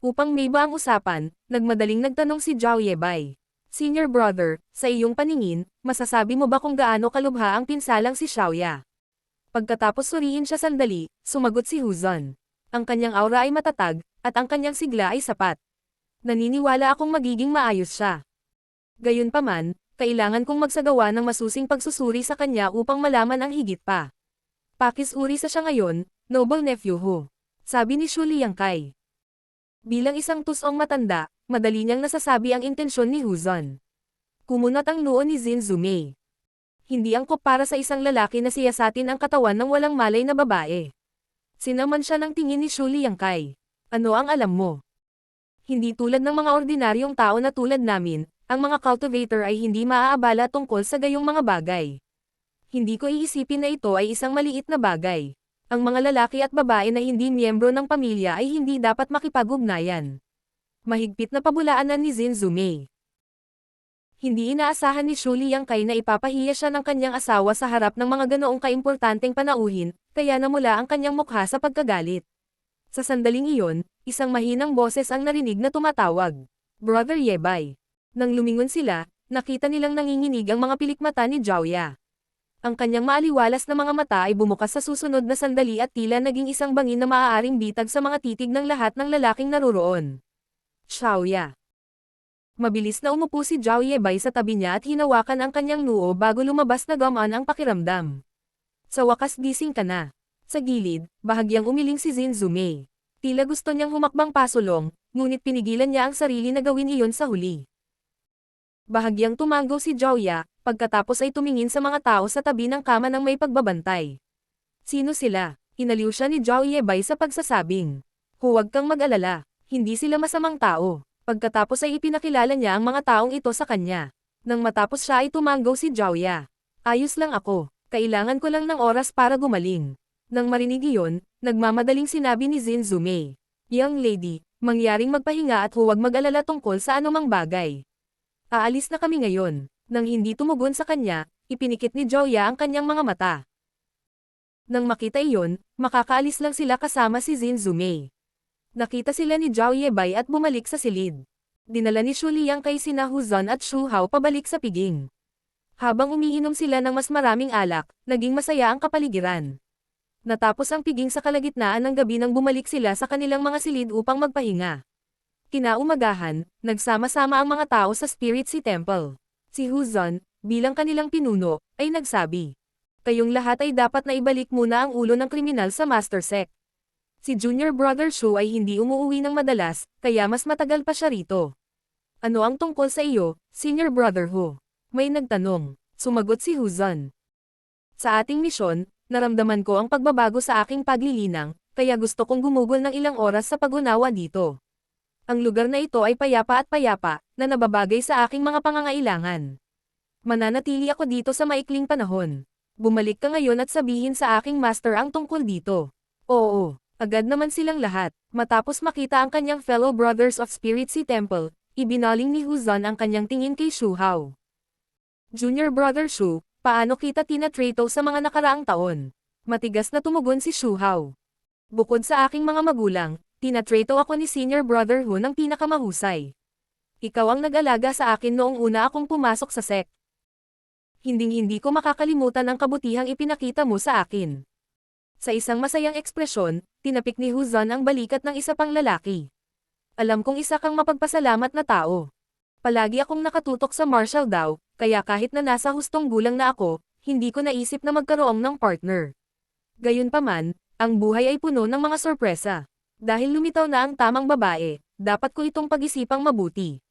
Upang maiba ang usapan, nagmadaling nagtanong si Zhao Yebay. Senior brother, sa iyong paningin, masasabi mo ba kung gaano kalubha ang pinsalang si Xiaoya? Pagkatapos suriin siya sandali, sumagot si Huzon. Ang kanyang aura ay matatag, at ang kanyang sigla ay sapat. Naniniwala akong magiging maayos siya. Gayunpaman, kailangan kong magsagawa ng masusing pagsusuri sa kanya upang malaman ang higit pa. Pakisuri sa siya ngayon, noble nephew Ho. Sabi ni Shu Liangkai. Bilang isang tusong matanda, madali niyang nasasabi ang intensyon ni Huzon. Kumunat ang noo ni Zinzume. Hindi angkop para sa isang lalaki na siyasatin ang katawan ng walang malay na babae. Sinaman siya ng tingin ni Shu Liangkai. Ano ang alam mo? Hindi tulad ng mga ordinaryong tao na tulad namin, ang mga cultivator ay hindi maaabala tungkol sa gayong mga bagay. Hindi ko iisipin na ito ay isang maliit na bagay. Ang mga lalaki at babae na hindi miyembro ng pamilya ay hindi dapat makipag-ugnayan. Mahigpit na pabulaanan ni Zinzume. Hindi inaasahan ni Shu Liangkai na ipapahiya siya ng kanyang asawa sa harap ng mga ganoong kaimportanteng panauhin, kaya namula ang kanyang mukha sa pagkagalit. Sa sandaling iyon, isang mahinang boses ang narinig na tumatawag. Brother Yebay. Nang lumingon sila, nakita nilang nanginginig ang mga pilikmata ni Joya. Ang kanyang maaliwalas na mga mata ay bumukas sa susunod na sandali at tila naging isang bangin na maaaring bitag sa mga titig ng lahat ng lalaking naroroon. Xiaoya. Mabilis na umupo si Zhao Yebay sa tabi niya at hinawakan ang kanyang noo bago lumabas na gamaan ang pakiramdam. Sa wakas gising ka na. Sa gilid, bahagyang umiling si Zinzume. Tila gusto niyang humakbang pasulong, ngunit pinigilan niya ang sarili na gawin iyon sa huli. Bahagyang tumanggo si Joya, pagkatapos ay tumingin sa mga tao sa tabi ng kama ng may pagbabantay. Sino sila? Inaliw siya ni Zhao Yebay sa pagsasabing. Huwag kang mag-alala, hindi sila masamang tao. Pagkatapos ay ipinakilala niya ang mga taong ito sa kanya. Nang matapos siya ay tumanggo si Joya. Ayos lang ako, kailangan ko lang ng oras para gumaling. Nang marinig iyon, nagmamadaling sinabi ni Zinzume. Young lady, mangyaring magpahinga at huwag mag-alala tungkol sa anumang bagay. Aalis na kami ngayon. Nang hindi tumugon sa kanya, ipinikit ni Joya ang kanyang mga mata. Nang makita iyon, makakaalis lang sila kasama si Zinzume. Nakita sila ni Zhao Yebay at bumalik sa silid. Dinala ni Shu Liangkai sina Huzon at Shu Hao pabalik sa piging. Habang umiinom sila ng mas maraming alak, naging masaya ang kapaligiran. Natapos ang piging sa kalagitnaan ng gabi nang bumalik sila sa kanilang mga silid upang magpahinga. Kinaumagahan, nagsama-sama ang mga tao sa Spirit Sea Temple. Si Huzon, bilang kanilang pinuno, ay nagsabi. Kayong lahat ay dapat na ibalik muna ang ulo ng kriminal sa Master Sect. Si Junior Brother Shu ay hindi umuuwi ng madalas, kaya mas matagal pa siya rito. Ano ang tungkol sa iyo, Senior Brother Hu? May nagtanong. Sumagot si Huzon. Sa ating misyon, naramdaman ko ang pagbabago sa aking paglilinang, kaya gusto kong gumugol ng ilang oras sa pag-unawa dito. Ang lugar na ito ay payapa at payapa, na nababagay sa aking mga pangangailangan. Mananatili ako dito sa maikling panahon. Bumalik ka ngayon at sabihin sa aking master ang tungkol dito. Oo, Agad naman silang lahat, matapos makita ang kanyang fellow brothers of Spirit Sea Temple, ibinaling ni Huzon ang kanyang tingin kay Shu Hao. Junior Brother Shu, paano kita tinatrato sa mga nakaraang taon? Matigas na tumugon si Shu Hao. Bukod sa aking mga magulang, tinatrato ako ni Senior Brother Hu ng pinakamahusay. Ikaw ang nag-alaga sa akin noong una akong pumasok sa sect. Hinding-hindi ko makakalimutan ang kabutihang ipinakita mo sa akin. Sa isang masayang ekspresyon, tinapik ni Huzon ang balikat ng isa pang lalaki. Alam kong isa kang mapagpasalamat na tao. Palagi akong nakatutok sa martial daw, kaya kahit na nasa hustong gulang na ako, hindi ko naisip na magkaroon ng partner. Gayunpaman, ang buhay ay puno ng mga sorpresa. Dahil lumitaw na ang tamang babae, dapat ko itong pag-isipang mabuti.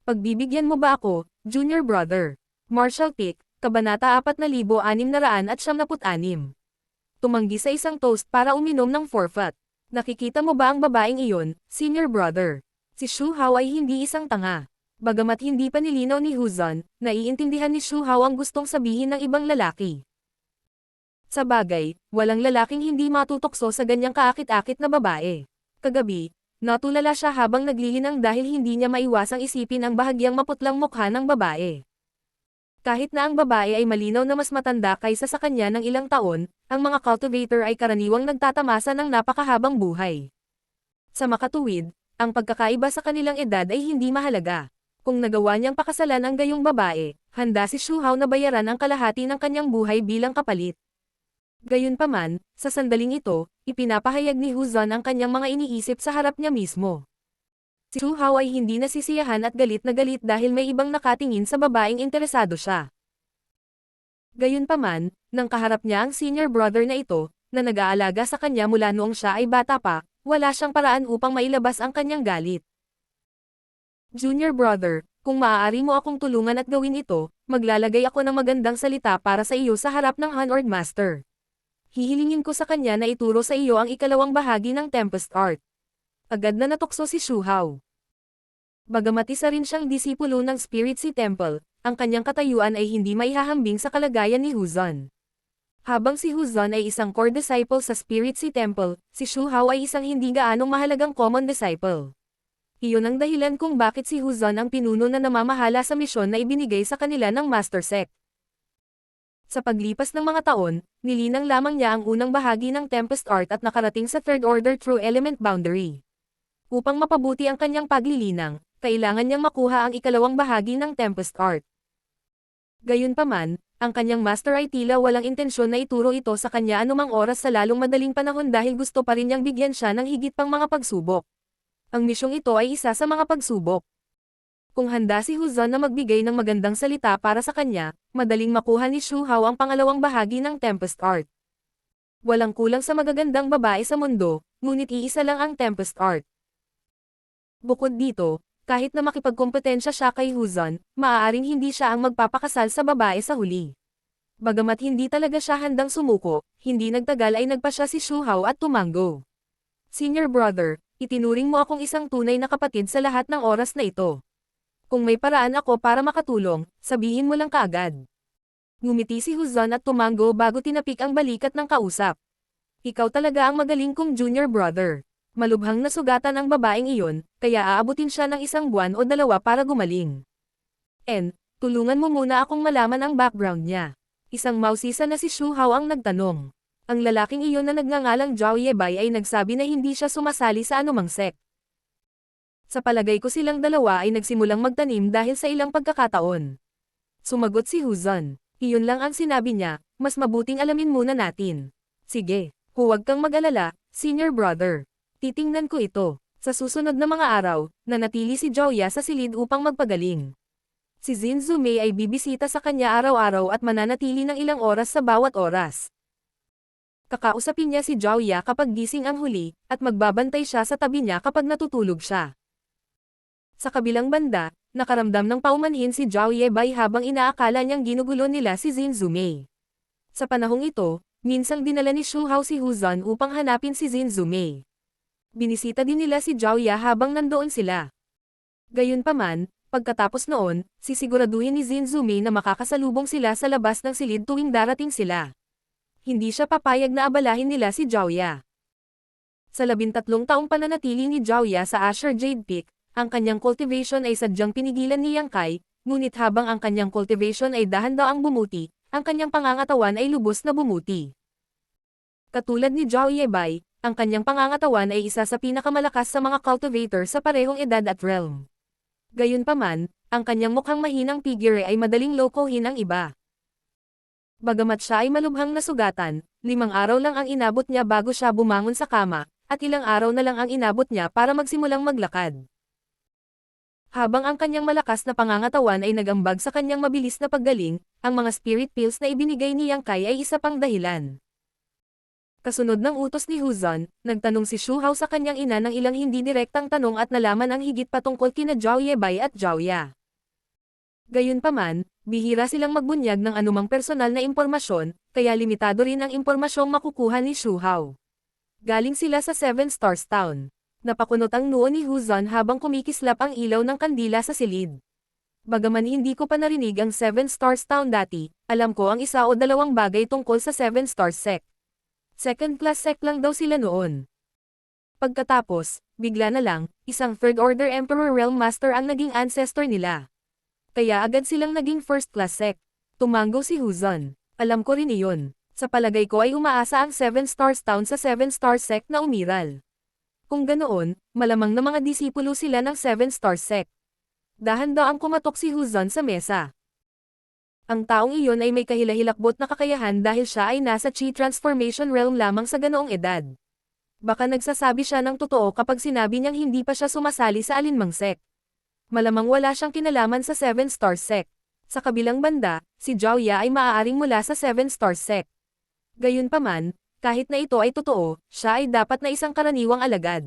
Pagbibigyan mo ba ako, Junior Brother? Martial Pick, Kabanata 4696. Tumanggi sa isang toast para uminom ng forfeit. Nakikita mo ba ang babaeng iyon, Senior Brother? Si Shu Hao ay hindi isang tanga. Bagamat hindi pa nilinaw ni Huzon, naiintindihan ni Shu Hao ang gustong sabihin ng ibang lalaki. Sa bagay, walang lalaking hindi matutokso sa ganyang kaakit-akit na babae. Kagabi, natulala siya habang naglilinang dahil hindi niya maiwasang isipin ang bahagyang maputlang mukha ng babae. Kahit na ang babae ay malinaw na mas matanda kaysa sa kanya ng ilang taon, ang mga cultivator ay karaniwang nagtatamasa ng napakahabang buhay. Sa makatuwid, ang pagkakaiba sa kanilang edad ay hindi mahalaga. Kung nagawa niyang pakasalan ang gayong babae, handa si Shu Hao na bayaran ang kalahati ng kanyang buhay bilang kapalit. Gayunpaman, sa sandaling ito, ipinapahayag ni Huzon ang kanyang mga iniisip sa harap niya mismo. Si Shu Hao ay hindi nasisiyahan at galit na galit dahil may ibang nakatingin sa babaeng interesado siya. Gayunpaman, nang kaharap niya ang senior brother na ito, na nag-aalaga sa kanya mula noong siya ay bata pa, wala siyang paraan upang mailabas ang kanyang galit. Junior Brother, kung maaari mo akong tulungan at gawin ito, maglalagay ako ng magandang salita para sa iyo sa harap ng Hanord Master. Hihilingin ko sa kanya na ituro sa iyo ang ikalawang bahagi ng Tempest Art. Agad na natukso si Shu Hao. Bagamat isa rin siyang disipulo ng Spirit Sea Temple, ang kanyang katayuan ay hindi maihahambing sa kalagayan ni Huzon. Habang si Huzon ay isang core disciple sa Spirit Sea Temple, si Shu Hao ay isang hindi gaanong mahalagang common disciple. Iyon ang dahilan kung bakit si Huzon ang pinuno na namamahala sa misyon na ibinigay sa kanila ng Master Sect. Sa paglipas ng mga taon, nilinang lamang niya ang unang bahagi ng Tempest Art at nakarating sa Third Order True Element Boundary. Upang mapabuti ang kanyang paglilinang, kailangan niyang makuha ang ikalawang bahagi ng Tempest Art. Gayunpaman, ang kanyang master ay tila walang intensyon na ituro ito sa kanya anumang oras sa lalong madaling panahon dahil gusto pa rin niyang bigyan siya ng higit pang mga pagsubok. Ang misyong ito ay isa sa mga pagsubok. Kung handa si Huzon na magbigay ng magandang salita para sa kanya, madaling makuha ni Shu Hao ang pangalawang bahagi ng Tempest Art. Walang kulang sa magagandang babae sa mundo, ngunit iisa lang ang Tempest Art. Bukod dito, kahit na makipagkompetensya siya kay Huzon, maaaring hindi siya ang magpapakasal sa babae sa huli. Bagamat hindi talaga siya handang sumuko, hindi nagtagal ay nagpa siya si Shu Hao at tumango. Senior Brother, itinuring mo akong isang tunay na kapatid sa lahat ng oras na ito. Kung may paraan ako para makatulong, sabihin mo lang kaagad. Ngumiti si Huzon at tumango bago tinapik ang balikat ng kausap. Ikaw talaga ang magaling kong Junior Brother. Malubhang nasugatan ang babaeng iyon, kaya aabutin siya ng 1 buwan o 2 para gumaling. Tulungan mo muna akong malaman ang background niya. Isang mausisa na si Shu Hao ang nagtanong. Ang lalaking iyon na nagngangalang Zhao Yebei ay nagsabi na hindi siya sumasali sa anumang sect. Sa palagay ko silang dalawa ay nagsimulang magtanim dahil sa ilang pagkakataon. Sumagot si Huzon. Iyon lang ang sinabi niya, mas mabuting alamin muna natin. Sige, huwag kang mag-alala, Senior Brother. Titingnan ko ito. Sa susunod na mga araw, nanatili si Joya sa silid upang magpagaling. Si Jin Zumei ay bibisita sa kanya araw-araw at mananatili ng ilang oras sa bawat oras. Kakausapin niya si Joya kapag gising ang huli, at magbabantay siya sa tabi niya kapag natutulog siya. Sa kabilang banda, nakaramdam ng paumanhin si Zhao Yebei habang inaakala niyang ginugulo nila si Jin Zumei. Sa panahong ito, minsang dinala ni Shu Hao si Huzon upang hanapin si Jin Zumei. Binisita din nila si Zhao Ya habang nandoon sila. Gayunpaman, pagkatapos noon, sisiguraduhin ni Jin Zumei na makakasalubong sila sa labas ng silid tuwing darating sila. Hindi siya papayag na abalahin nila si Zhao Ya. Sa 13 taong pananatili ni Zhaoya sa Azure Jade Peak, ang kanyang cultivation ay sadyang pinigilan ni Yang Kai, ngunit habang ang kanyang cultivation ay dahan-daang bumuti, ang kanyang pangangatawan ay lubos na bumuti. Katulad ni Zhao Yebai, ang kanyang pangangatawan ay isa sa pinakamalakas sa mga cultivator sa parehong edad at realm. Gayunpaman, ang kanyang mukhang mahinang figure ay madaling lokohin ang iba. Bagamat siya ay malubhang nasugatan, 5 araw lang ang inabot niya bago siya bumangon sa kama, at ilang araw na lang ang inabot niya para magsimulang maglakad. Habang ang kanyang malakas na pangangatawan ay nagambag sa kanyang mabilis na paggaling, ang mga spirit pills na ibinigay ni Yang Kai ay isa pang dahilan. Kasunod ng utos ni Huzon, nagtanong si Shu Hao sa kanyang ina ng ilang hindi direktang tanong at nalaman ang higit patungkol kina Zhao Yebai at Zhaoya. Gayunpaman, bihira silang magbunyag ng anumang personal na impormasyon, kaya limitado rin ang impormasyong makukuha ni Shu Hao. Galing sila sa 7 Stars Town. Napakunot ang noo ni Huzon habang kumikislap ang ilaw ng kandila sa silid. Bagaman hindi ko pa narinig ang 7 Stars Town dati, alam ko ang isa o dalawang bagay tungkol sa 7 Stars Sect. Second class sect lang daw sila noon. Pagkatapos, bigla na lang, isang Third Order Emperor Realm Master ang naging ancestor nila. Kaya agad silang naging first class sect. Tumango si Huzon. Alam ko rin iyon. Sa palagay ko ay umaasa ang 7 Stars Town sa 7 Stars Sect na umiral. Kung ganoon, malamang na mga disipulo sila ng 7 Stars Sect. Dahan-daang kumatok si Huzon sa mesa. Ang taong iyon ay may kahilahilakbot na kakayahan dahil siya ay nasa Chi Transformation Realm lamang sa ganoong edad. Baka nagsasabi siya ng totoo kapag sinabi niyang hindi pa siya sumasali sa alinmang sect. Malamang wala siyang kinalaman sa 7 Stars Sect. Sa kabilang banda, si Zhaoya ay maaaring mula sa 7 Stars Sect. Gayunpaman, kahit na ito ay totoo, siya ay dapat na isang karaniwang alagad.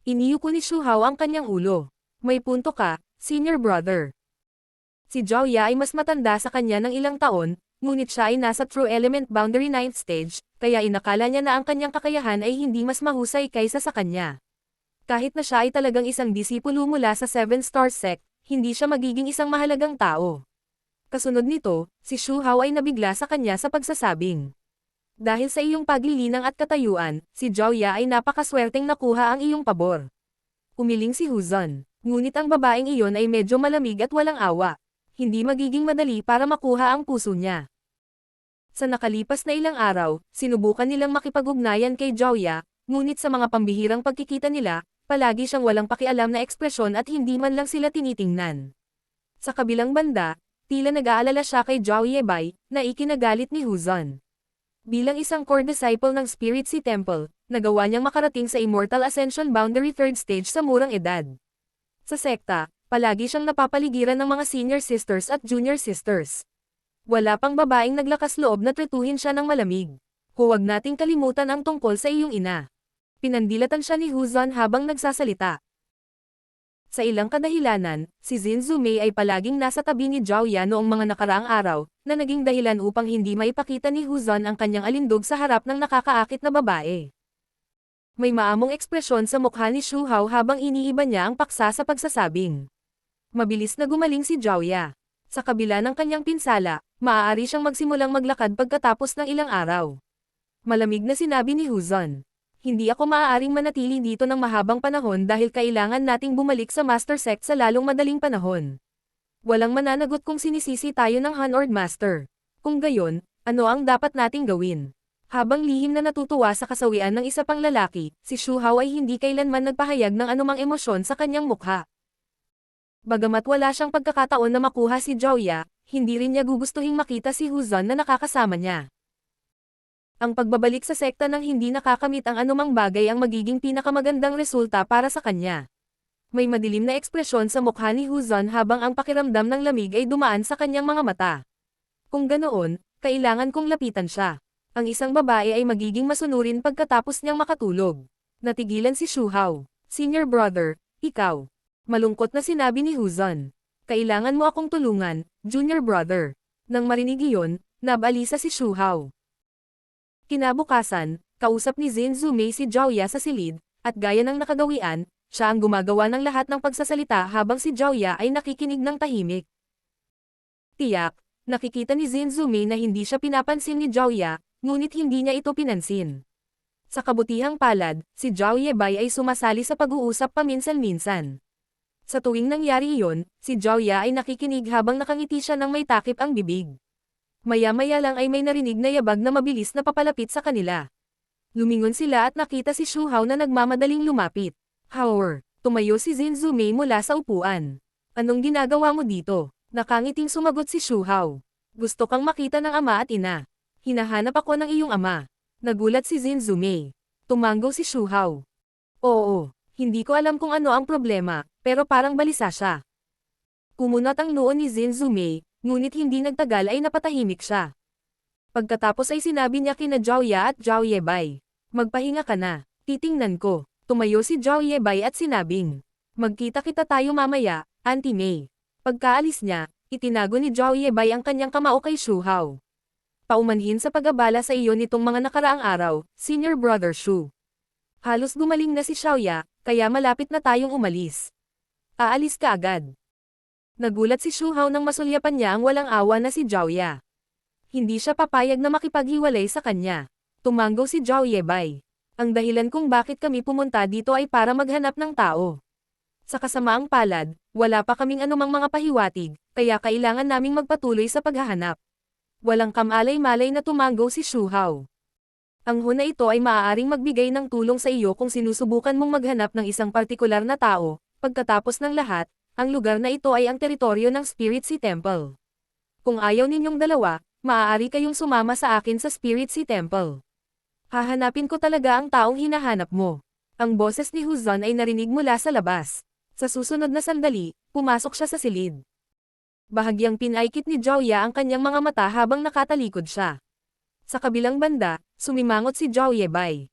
Iniyuko ni Shu Hao ang kanyang ulo. May punto ka, senior brother. Si Zhaoya ay mas matanda sa kanya ng ilang taon, ngunit siya ay nasa True Element Boundary 9th Stage, kaya inakala niya na ang kanyang kakayahan ay hindi mas mahusay kaysa sa kanya. Kahit na siya ay talagang isang disipulo mula sa 7 Stars Sect, hindi siya magiging isang mahalagang tao. Kasunod nito, si Shu Hao ay nabigla sa kanya sa pagsasabing. Dahil sa iyong paglilinang at katayuan, si Zhaoya ay napakaswerteng nakuha ang iyong pabor. Umiling si Huzon, ngunit ang babaeng iyon ay medyo malamig at walang awa. Hindi magiging madali para makuha ang puso niya. Sa nakalipas na ilang araw, sinubukan nilang makipag-ugnayan kay Zhaoya, ngunit sa mga pambihirang pagkikita nila, palagi siyang walang pakialam na ekspresyon at hindi man lang sila tinitingnan. Sa kabilang banda, tila nag-aalala siya kay Zhao Yebai, na ikinagalit ni Huzon. Bilang isang core disciple ng Spirit Sea Temple, nagawa niyang makarating sa Immortal Ascension Boundary 3rd Stage sa murang edad. Sa sekta, palagi siyang napapaligiran ng mga senior sisters at junior sisters. Wala pang babaeng naglakas loob na tretuhin siya ng malamig. Huwag nating kalimutan ang tungkol sa iyong ina. Pinandilatan siya ni Huzon habang nagsasalita. Sa ilang kadahilanan, si Jin Zumei ay palaging nasa tabi ni Zhaoya noong mga nakaraang araw, na naging dahilan upang hindi maipakita ni Huzon ang kanyang alindog sa harap ng nakakaakit na babae. May maamong ekspresyon sa mukha ni Shu Hao habang iniiba niya ang paksa sa pagsasabing. Mabilis na gumaling si Zhaoya. Sa kabila ng kanyang pinsala, maaari siyang magsimulang maglakad pagkatapos ng ilang araw. Malamig na sinabi ni Huzon. Hindi ako maaaring manatili dito ng mahabang panahon dahil kailangan nating bumalik sa Master Sect sa lalong madaling panahon. Walang mananagot kung sinisisi tayo ng Hanord Master. Kung gayon, ano ang dapat nating gawin? Habang lihim na natutuwa sa kasawian ng isa pang lalaki, si Shu Hao ay hindi kailanman nagpahayag ng anumang emosyon sa kanyang mukha. Bagamat wala siyang pagkakataon na makuha si Zhaoya, hindi rin niya gugustuhing makita si Huzon na nakakasama niya. Ang pagbabalik sa sekta ng hindi nakakamit ang anumang bagay ang magiging pinakamagandang resulta para sa kanya. May madilim na ekspresyon sa mukha ni Huzon habang ang pakiramdam ng lamig ay dumaan sa kanyang mga mata. Kung ganoon, kailangan kong lapitan siya. Ang isang babae ay magiging masunurin pagkatapos niyang makatulog. Natigilan si Shu Hao. Senior brother, ikaw. Malungkot na sinabi ni Huzon. Kailangan mo akong tulungan, junior brother. Nang marinig iyon, nabalisa si Shu Hao. Kinabukasan, kausap ni Jin Zumei si Zhaoya sa silid, at gaya ng nakagawian, siya ang gumagawa ng lahat ng pagsasalita habang si Zhaoya ay nakikinig ng tahimik. Tiyak, nakikita ni Jin Zumei na hindi siya pinapansin ni Zhaoya, ngunit hindi niya ito pinansin. Sa kabutihang palad, si Zhao Yebai ay sumasali sa pag-uusap paminsan-minsan. Sa tuwing nangyari iyon, si Zhao Ya ay nakikinig habang nakangiti siya ng may takip ang bibig. Maya-maya lang ay may narinig na yabag na mabilis na papalapit sa kanila. Lumingon sila at nakita si Shu Hao na nagmamadaling lumapit. However, tumayo si Zin Zumei mula sa upuan. Anong ginagawa mo dito? Nakangiting sumagot si Shu Hao. Gusto kang makita ng ama at ina. Hinahanap ako ng iyong ama. Nagulat si Zin Zumei. Tumango si Shu Hao. Oo, hindi ko alam kung ano ang problema, pero parang balisa siya. Kumunat ang noo ni Zin Zumei, ngunit hindi nagtagal ay napatahimik siya. Pagkatapos ay sinabi niya kina Zhao Ya at Zhao Yebai. Magpahinga ka na, titingnan ko. Tumayo si Zhao Yebai at sinabing, magkita-kita tayo mamaya, Auntie May. Pagkaalis niya, itinago ni Zhao Yebai ang kanyang kamao kay Shu Hao. Paumanhin sa pag-abala sa iyo nitong mga nakaraang araw, Senior Brother Shu. Halos gumaling na si Xiaoya, kaya malapit na tayong umalis. Aalis ka agad. Nagulat si Shu Hao nang masulyapan niya ang walang awa na si Xiaoya. Hindi siya papayag na makipaghiwalay sa kanya. Tumango si Zhao Yebai. Ang dahilan kung bakit kami pumunta dito ay para maghanap ng tao. Sa kasamaang palad, wala pa kaming anumang mga pahiwatig, kaya kailangan naming magpatuloy sa paghahanap. Walang kamalay-malay na tumango si Shu Hao. Ang huna ito ay maaaring magbigay ng tulong sa iyo kung sinusubukan mong maghanap ng isang partikular na tao. Pagkatapos ng lahat, ang lugar na ito ay ang teritoryo ng Spirit Sea Temple. Kung ayaw ninyong dalawa, maaari kayong sumama sa akin sa Spirit Sea Temple. Hahanapin ko talaga ang taong hinahanap mo. Ang boses ni Huzon ay narinig mula sa labas. Sa susunod na sandali, pumasok siya sa silid. Bahagyang pinaikit ni Zhao Ya ang kanyang mga mata habang nakatalikod siya. Sa kabilang banda, sumimangot si Zhao Yebai.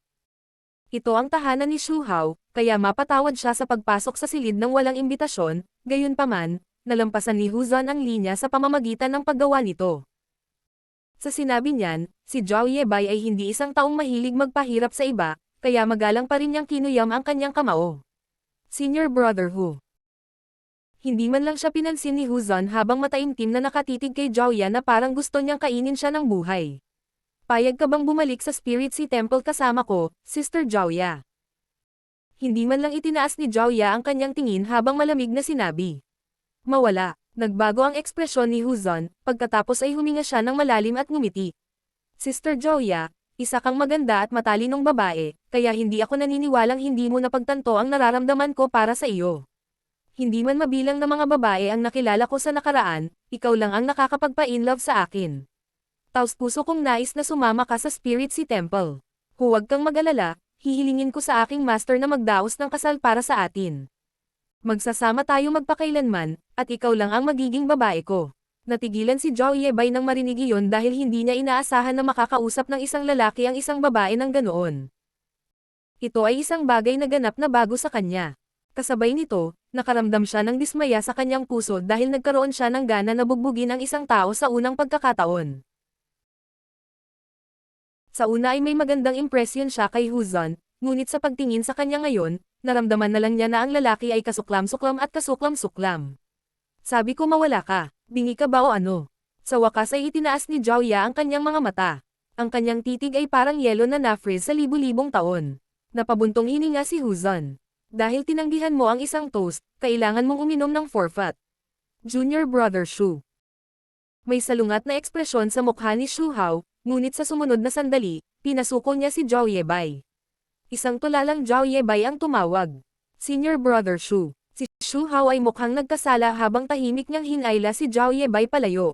Ito ang tahanan ni Shu Hao, kaya mapatawad siya sa pagpasok sa silid ng walang imbitasyon, gayunpaman, nalampasan ni Huzon ang linya sa pamamagitan ng paggawa nito. Sa sinabi niyan, si Zhao Yebai ay hindi isang taong mahilig magpahirap sa iba, kaya magalang pa rin niyang kinuyam ang kanyang kamao. Senior Brother Hu. Hindi man lang siya pinansin ni Huzon habang mataimtim na nakatitig kay Zhao Ya na parang gusto niyang kainin siya ng buhay. Payag ka bang bumalik sa Spirit Sea Temple kasama ko, Sister Zhao Ya? Hindi man lang itinaas ni Zhao Ya ang kanyang tingin habang malamig na sinabi. Mawala. Nagbago ang ekspresyon ni Huzon, pagkatapos ay huminga siya ng malalim at ngumiti. Sister Zhao Ya, isa kang maganda at matalinong babae, kaya hindi ako naniniwalang hindi mo napagtanto ang nararamdaman ko para sa iyo. Hindi man mabilang na mga babae ang nakilala ko sa nakaraan, ikaw lang ang nakakapagpa-inlove sa akin. Taos puso kong nais na sumama ka sa Spirit Sea Temple. Huwag kang mag-alala, hihilingin ko sa aking master na magdaos ng kasal para sa atin. Magsasama tayo magpakailanman, at ikaw lang ang magiging babae ko. Natigilan si Zhao Yebai nang marinig iyon dahil hindi niya inaasahan na makakausap ng isang lalaki ang isang babae ng ganoon. Ito ay isang bagay na ganap na bago sa kanya. Kasabay nito, nakaramdam siya ng dismaya sa kanyang puso dahil nagkaroon siya ng gana na bugbugin ang isang tao sa unang pagkakataon. Sa una ay may magandang impresyon siya kay Huzon, ngunit sa pagtingin sa kanya ngayon, naramdaman na lang niya na ang lalaki ay kasuklam-suklam at kasuklam-suklam. Sabi ko mawala ka, bingi ka ba o ano? Sa wakas ay itinaas ni Zhao Ya ang kanyang mga mata. Ang kanyang titig ay parang yelo na na-freeze sa libu-libong taon. Napabuntong hininga si Huzon. Dahil tinanggihan mo ang isang toast, kailangan mong uminom ng forfeit. Junior Brother Shu. May salungat na ekspresyon sa mukha ni Shu Hao, ngunit sa sumunod na sandali, pinasuko niya si Zhao Yebai. Isang tulalang Zhao Yebai ang tumawag. Senior Brother Shu. Si Shu Hao ay mukhang nagkasala habang tahimik niyang hinayla si Zhao Yebai palayo.